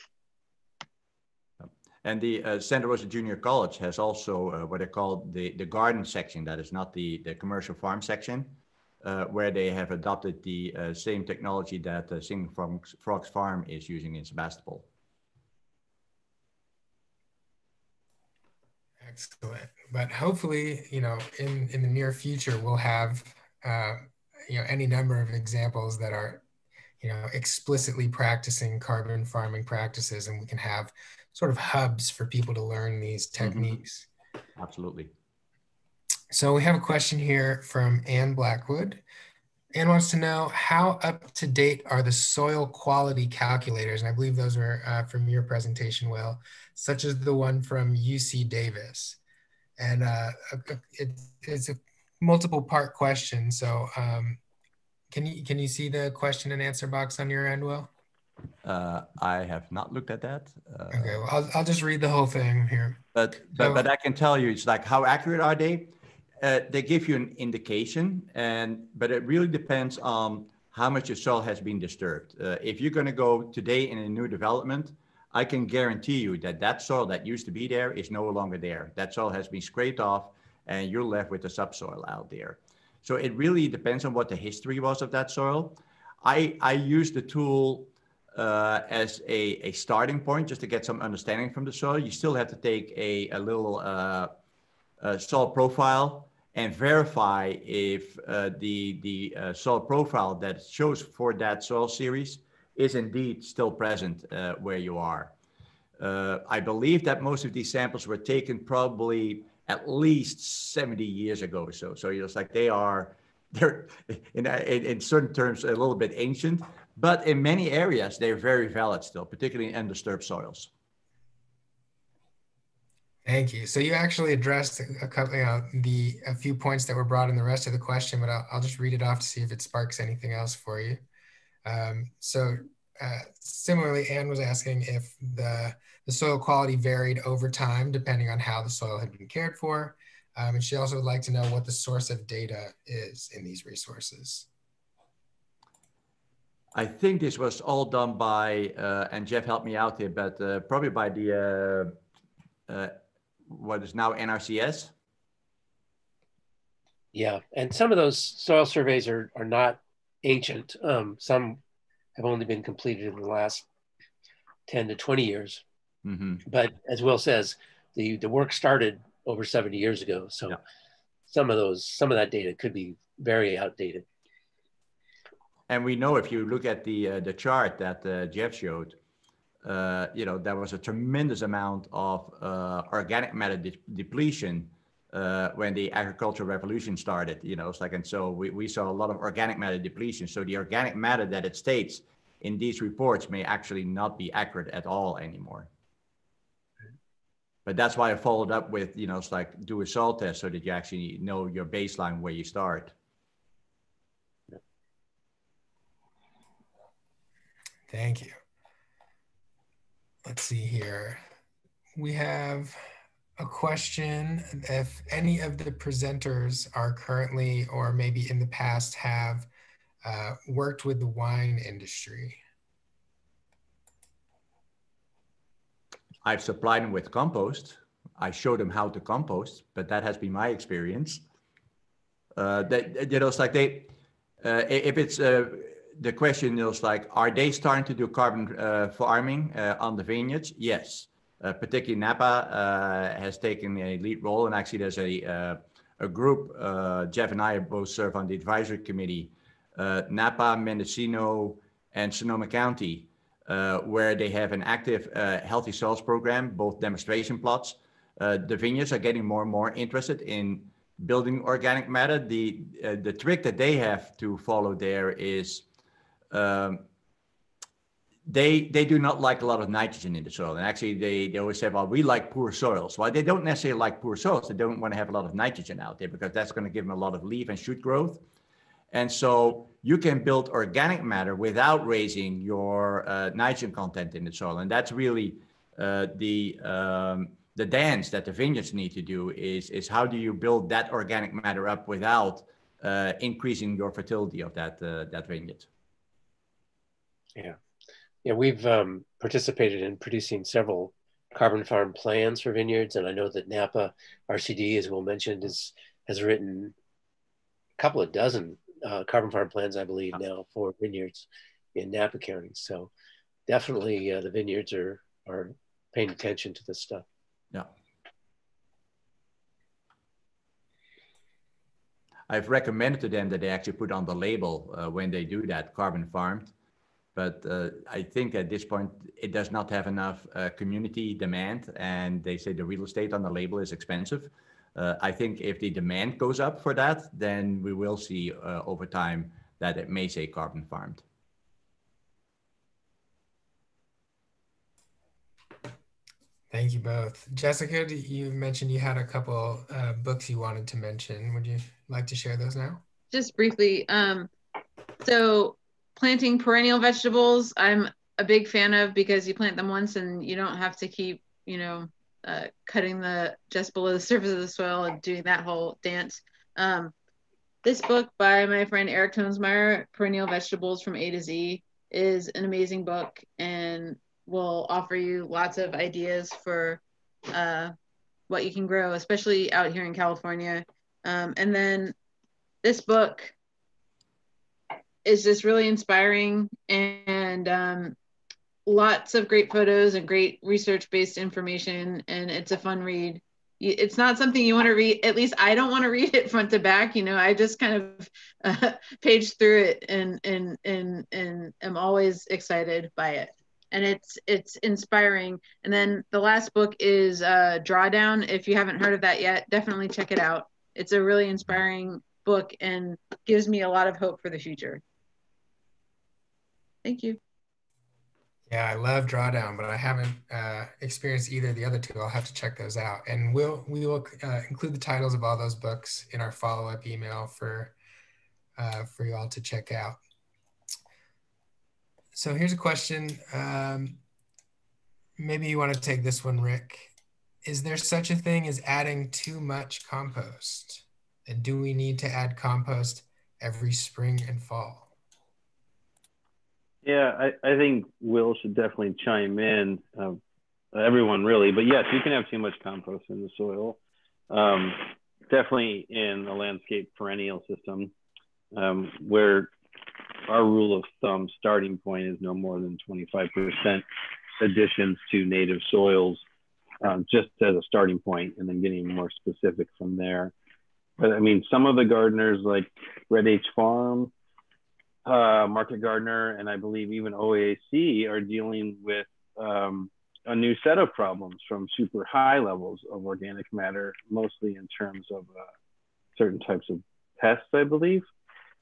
And the Santa Rosa Junior College has also what they call the garden section. That is not the commercial farm section, where they have adopted the same technology that Singing Frogs Farm is using in Sebastopol. Excellent. But hopefully, in the near future, we'll have, any number of examples that are, explicitly practicing carbon farming practices, and we can have sort of hubs for people to learn these techniques. Mm-hmm. Absolutely. So we have a question here from Ann Blackwood. Ann wants to know, how up to date are the soil quality calculators? And I believe those were from your presentation, Will, such as the one from UC Davis. And it's a multiple part question. So can you see the question and answer box on your end, Will? I have not looked at that. Okay, well, I'll just read the whole thing here. But I can tell you, it's like, how accurate are they? They give you an indication, but it really depends on how much your soil has been disturbed. If you're going to go today in a new development, I can guarantee you that soil that used to be there is no longer there. That soil has been scraped off, and you're left with the subsoil out there. So it really depends on what the history was of that soil. I use the tool as a starting point, just to get some understanding from the soil. You still have to take a little soil profile and verify if the soil profile that shows for that soil series is indeed still present where you are. I believe that most of these samples were taken probably at least 70 years ago. So it's like they're in certain terms a little bit ancient, but in many areas they're very valid still, particularly in undisturbed soils. Thank you. So you actually addressed a couple, a few points that were brought in the rest of the question, but I'll just read it off to see if it sparks anything else for you. Similarly, Anne was asking if the soil quality varied over time depending on how the soil had been cared for. And she also would like to know what the source of data is in these resources. I think this was all done by, and Jeff helped me out here, but probably by the, what is now NRCS. Yeah, and some of those soil surveys are not ancient. Some have only been completed in the last 10 to 20 years. Mm-hmm. But as Will says, the work started over 70 years ago. So yeah. some of that data could be very outdated. And we know, if you look at the chart that Jeff showed, there was a tremendous amount of organic matter depletion when the agricultural revolution started. It's like, and so we saw a lot of organic matter depletion. So the organic matter that it states in these reports may actually not be accurate at all anymore. But that's why I followed up with, it's like, do a soil test so that you actually know your baseline where you start. Thank you. Let's see here. We have a question if any of the presenters are currently, or maybe in the past, have worked with the wine industry. I've supplied them with compost. I showed them how to compost, but that has been my experience. It's like if it's the question is like, are they starting to do carbon farming on the vineyards? Yes, particularly Napa has taken a lead role, and actually there's a group. Jeff and I both serve on the advisory committee. Napa, Mendocino, and Sonoma County, where they have an active healthy soils program, both demonstration plots. The vineyards are getting more and more interested in building organic matter. The trick that they have to follow there is they do not like a lot of nitrogen in the soil. And actually they always say, well, we like poor soils. Well, they don't necessarily like poor soils. They don't want to have a lot of nitrogen out there because that's going to give them a lot of leaf and shoot growth. And so you can build organic matter without raising your nitrogen content in the soil. And that's really the dance that the vineyards need to do is how do you build that organic matter up without increasing your fertility of that vineyard. Yeah. Yeah, we've participated in producing several carbon farm plans for vineyards, and I know that Napa RCD, as Will mentioned, has written a couple of dozen carbon farm plans, I believe, now for vineyards in Napa County. So definitely the vineyards are paying attention to this stuff. Yeah. I've recommended to them that they actually put on the label when they do that carbon farmed. But I think at this point, it does not have enough community demand. And they say the real estate on the label is expensive. I think if the demand goes up for that, then we will see over time that it may say carbon farmed. Thank you both. Jessica, you mentioned you had a couple books you wanted to mention. Would you like to share those now? Just briefly. So planting perennial vegetables, I'm a big fan of because you plant them once and you don't have to keep, cutting just below the surface of the soil and doing that whole dance. This book by my friend Eric Tonesmeyer, Perennial Vegetables from A to Z, is an amazing book and will offer you lots of ideas for what you can grow, especially out here in California. And then this book is just really inspiring and lots of great photos and great research-based information, and it's a fun read. It's not something you want to read, at least I don't want to read it front to back, I just kind of page through it and am always excited by it. And it's inspiring. And then the last book is Drawdown. If you haven't heard of that yet, definitely check it out. It's a really inspiring book and gives me a lot of hope for the future. Thank you. Yeah, I love Drawdown, but I haven't experienced either of the other two. I'll have to check those out. And we will include the titles of all those books in our follow-up email for you all to check out. So here's a question. Maybe you want to take this one, Rick. Is there such a thing as adding too much compost? And do we need to add compost every spring and fall? Yeah, I think Will should definitely chime in, everyone really, but yes, you can have too much compost in the soil. Definitely in a landscape perennial system where our rule of thumb starting point is no more than 25% additions to native soils, just as a starting point, and then getting more specific from there. But I mean, some of the gardeners like Red H Farm, Market Gardener, and I believe even OAC are dealing with a new set of problems from super high levels of organic matter, mostly in terms of certain types of pests, I believe.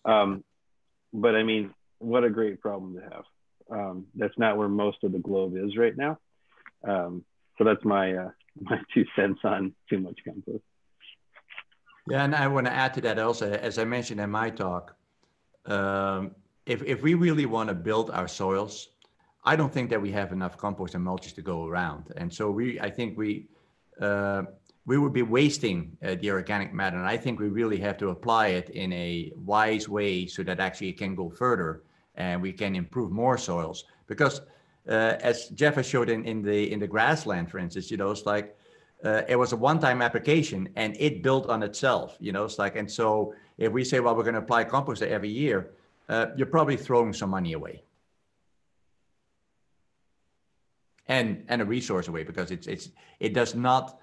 But I mean, what a great problem to have. That's not where most of the globe is right now. So that's my 2 cents on too much compost. Yeah, and I want to add to that also, as I mentioned in my talk, if we really want to build our soils, I don't think that we have enough compost and mulches to go around. And so I think we would be wasting the organic matter. And I think we really have to apply it in a wise way so that actually it can go further and we can improve more soils. Because as Jeff has showed in the grassland, for instance, it's like, it was a one-time application and it built on itself, it's like, and so if we say, well, we're going to apply compost every year, you're probably throwing some money away and a resource away, because it does not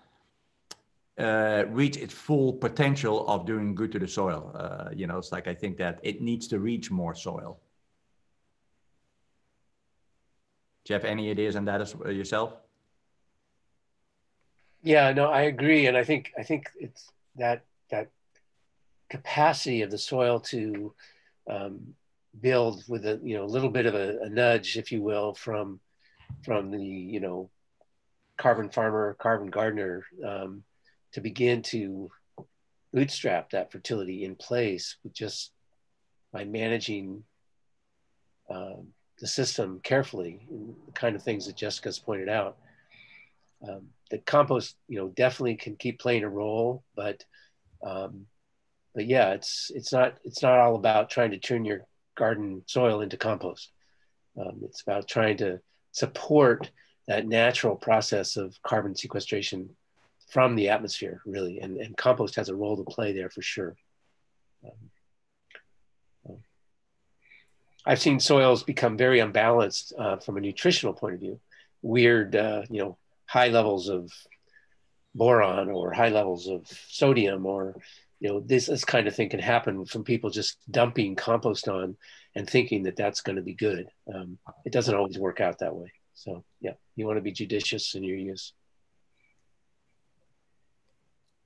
reach its full potential of doing good to the soil. It's like, I think that it needs to reach more soil. Jeff, any ideas on that as yourself? Yeah, no, I agree, and I think it's that capacity of the soil to build with a little bit of a nudge, if you will, from the carbon farmer, carbon gardener, to begin to bootstrap that fertility in place just by managing the system carefully, the kind of things that Jessica's pointed out. The compost, definitely can keep playing a role, but yeah, it's not all about trying to turn your garden soil into compost. It's about trying to support that natural process of carbon sequestration from the atmosphere, really, and compost has a role to play there for sure. I've seen soils become very unbalanced from a nutritional point of view. Weird, high levels of boron or high levels of sodium, or this kind of thing can happen from people just dumping compost on and thinking that that's going to be good. It doesn't always work out that way. So yeah, you want to be judicious in your use.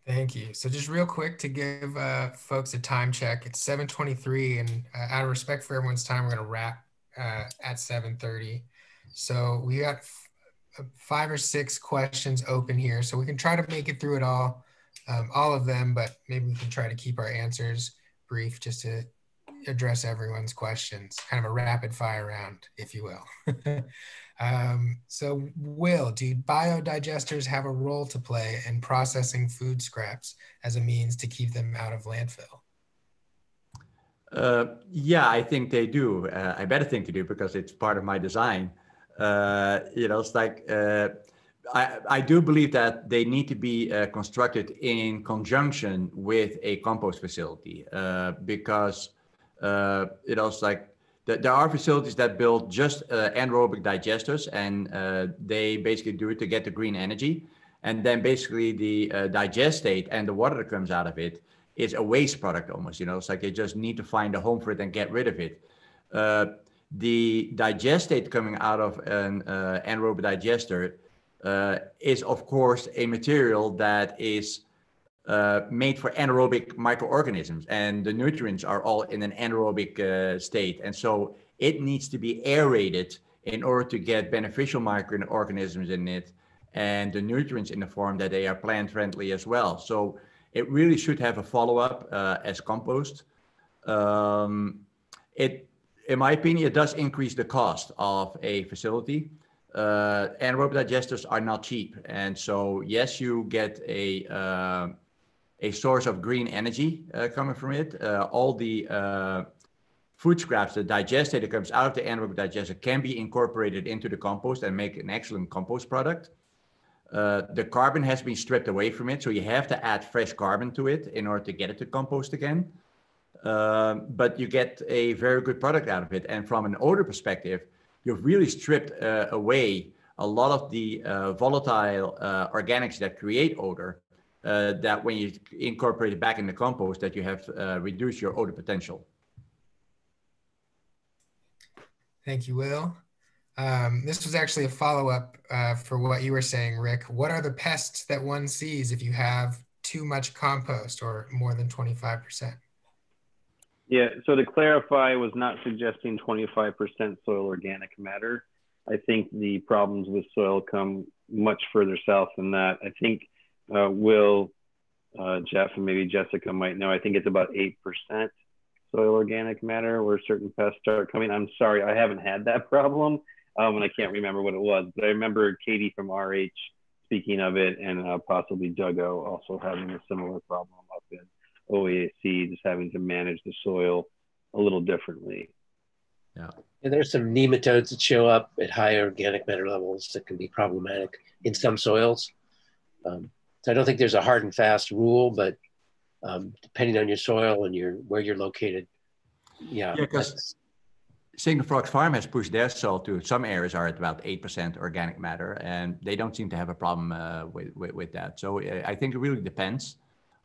Thank you. So just real quick to give folks a time check, it's 7:23, and out of respect for everyone's time, we're going to wrap at 7:30. So we got 5 or 6 questions open here, so we can try to make it through it all of them, but maybe we can try to keep our answers brief just to address everyone's questions, kind of a rapid fire round, if you will. So Will, do biodigesters have a role to play in processing food scraps as a means to keep them out of landfill? Yeah, I think they do. I better think they do because it's part of my design. It's like, I do believe that they need to be constructed in conjunction with a compost facility because it's like there are facilities that build just anaerobic digesters, and they basically do it to get the green energy. And then basically the digestate and the water that comes out of it is a waste product almost, it's like they just need to find a home for it and get rid of it. The digestate coming out of an anaerobic digester is of course a material that is made for anaerobic microorganisms, and the nutrients are all in an anaerobic state. And so it needs to be aerated in order to get beneficial microorganisms in it and the nutrients in the form that they are plant friendly as well. So it really should have a follow-up as compost. In my opinion, it does increase the cost of a facility. Anaerobic digesters are not cheap. And so yes, you get a source of green energy coming from it. All the food scraps, the digestate that comes out of the anaerobic digester can be incorporated into the compost and make an excellent compost product. The carbon has been stripped away from it, so you have to add fresh carbon to it in order to get it to compost again. But you get a very good product out of it. And from an odor perspective, you've really stripped away a lot of the volatile organics that create odor, that when you incorporate it back in the compost, that you have reduced your odor potential. Thank you, Will. This was actually a follow-up for what you were saying, Rick. What are the pests that one sees if you have too much compost or more than 25%? Yeah, so to clarify, I was not suggesting 25% soil organic matter. I think the problems with soil come much further south than that. I think Will, Jeff, and maybe Jessica might know, I think it's about 8% soil organic matter where certain pests start coming. I'm sorry, I haven't had that problem, and I can't remember what it was, but I remember Katie from RH speaking of it, and possibly Duggo also having a similar problem up in OAC, just having to manage the soil a little differently. Yeah. And there's some nematodes that show up at high organic matter levels that can be problematic in some soils. So I don't think there's a hard and fast rule, but depending on your soil and where you're located, yeah. Because Signal Frogs Farm has pushed their soil to some areas are at about 8% organic matter, and they don't seem to have a problem with that. So I think it really depends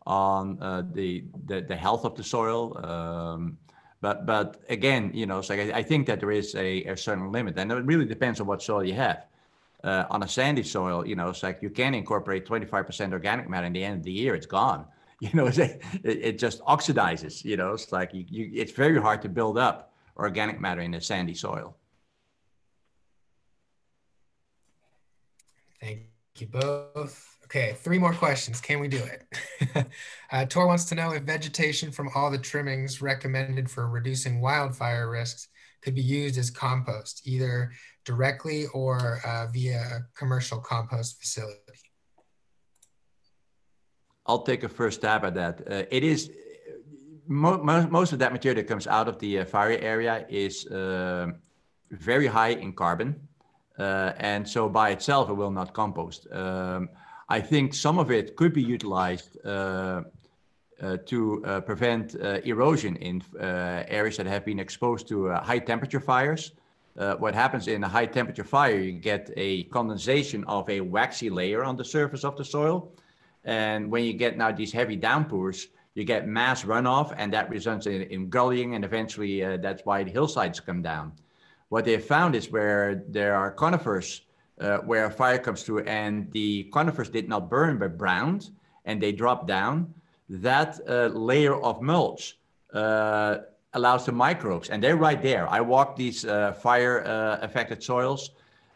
on the health of the soil. But again, so I think that there is a certain limit, and it really depends on what soil you have. On a sandy soil, it's like you can incorporate 25% organic matter. In the end of the year, it's gone. It just oxidizes. It's like it's very hard to build up organic matter in the sandy soil. Thank you both. Okay, 3 more questions. Can we do it? Tor wants to know if vegetation from all the trimmings recommended for reducing wildfire risks could be used as compost, either directly or via a commercial compost facility. I'll take a first stab at that. It is, most of that material that comes out of the fire area is very high in carbon. And so by itself, it will not compost. I think some of it could be utilized to prevent erosion in areas that have been exposed to high temperature fires. What happens in a high temperature fire, you get a condensation of a waxy layer on the surface of the soil. And when you get now these heavy downpours, you get mass runoff, and that results in gullying, and eventually that's why the hillsides come down. What they found is where there are conifers, where a fire comes through and the conifers did not burn but browned, and they drop down, that layer of mulch allows the microbes, and they're right there. I walked these fire affected soils.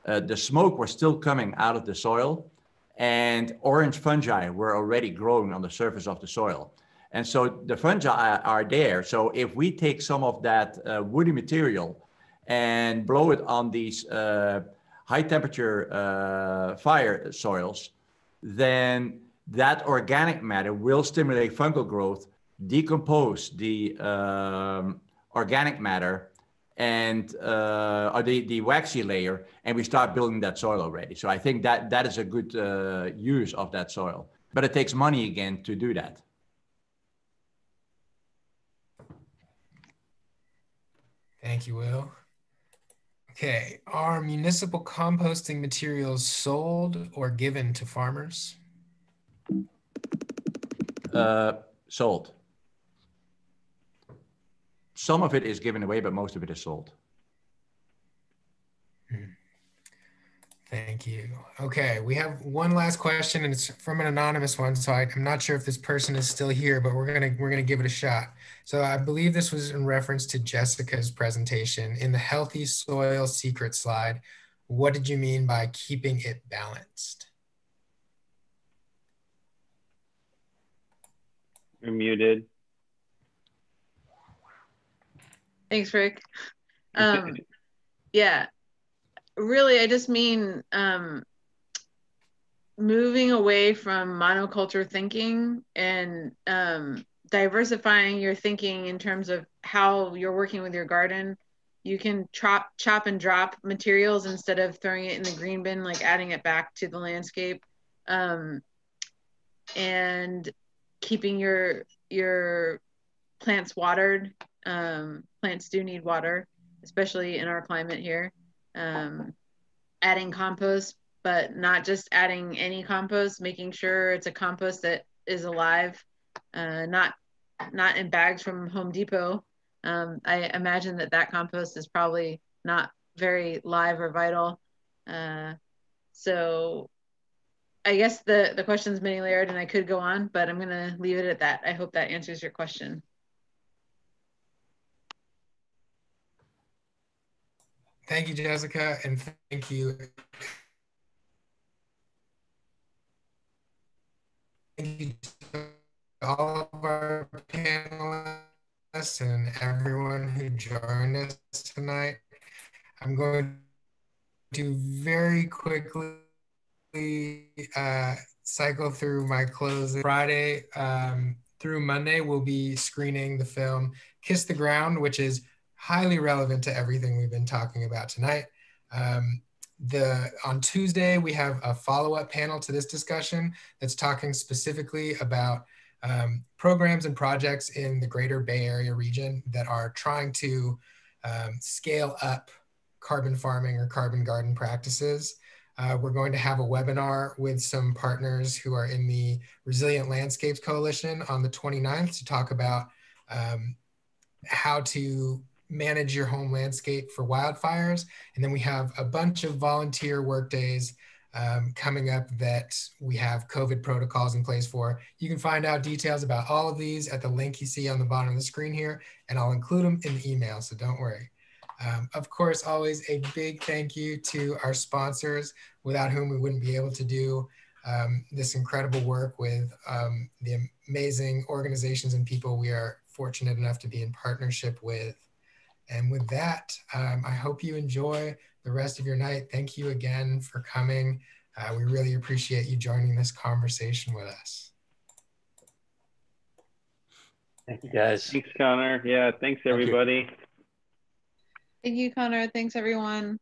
The smoke was still coming out of the soil, and orange fungi were already growing on the surface of the soil. And so the fungi are there. So if we take some of that woody material and blow it on these high temperature fire soils, then that organic matter will stimulate fungal growth, decompose the organic matter and or the waxy layer, and we start building that soil already. So I think that is a good use of that soil, but it takes money again to do that. Thank you, Will. Okay, are municipal composting materials sold or given to farmers? Sold. Some of it is given away, but most of it is sold. Thank you. Okay, we have one last question, and it's from an anonymous one, so I'm not sure if this person is still here, but we're gonna give it a shot. So I believe this was in reference to Jessica's presentation. In the healthy soil secret slide, what did you mean by keeping it balanced? You're muted. Thanks, Rick. Yeah, really, I just mean moving away from monoculture thinking and diversifying your thinking in terms of how you're working with your garden. You can chop and drop materials instead of throwing it in the green bin, like adding it back to the landscape, and keeping your plants watered. Plants do need water, especially in our climate here. Adding compost, but not just adding any compost, making sure it's a compost that is alive, not in bags from Home Depot. I imagine that compost is probably not very live or vital. So I guess the question's many layered and I could go on, but I'm gonna leave it at that. I hope that answers your question. Thank you, Jessica, and thank you. Thank you to all of our panelists and everyone who joined us tonight. I'm going to very quickly cycle through my closing. Friday through Monday, we'll be screening the film Kiss the Ground, which is highly relevant to everything we've been talking about tonight. On Tuesday, we have a follow-up panel to this discussion that's talking specifically about programs and projects in the greater Bay Area region that are trying to scale up carbon farming or carbon garden practices. We're going to have a webinar with some partners who are in the Resilient Landscapes Coalition on the 29th to talk about how to manage your home landscape for wildfires. And then we have a bunch of volunteer work days coming up that we have COVID protocols in place for. You can find out details about all of these at the link you see on the bottom of the screen here, and I'll include them in the email, so don't worry. Of course, always a big thank you to our sponsors, without whom we wouldn't be able to do this incredible work with the amazing organizations and people we are fortunate enough to be in partnership with. And with that, I hope you enjoy the rest of your night. Thank you again for coming. We really appreciate you joining this conversation with us. Thank you, guys. Thanks, Connor. Yeah, thanks, everybody. Thank you, Connor. Thanks, everyone.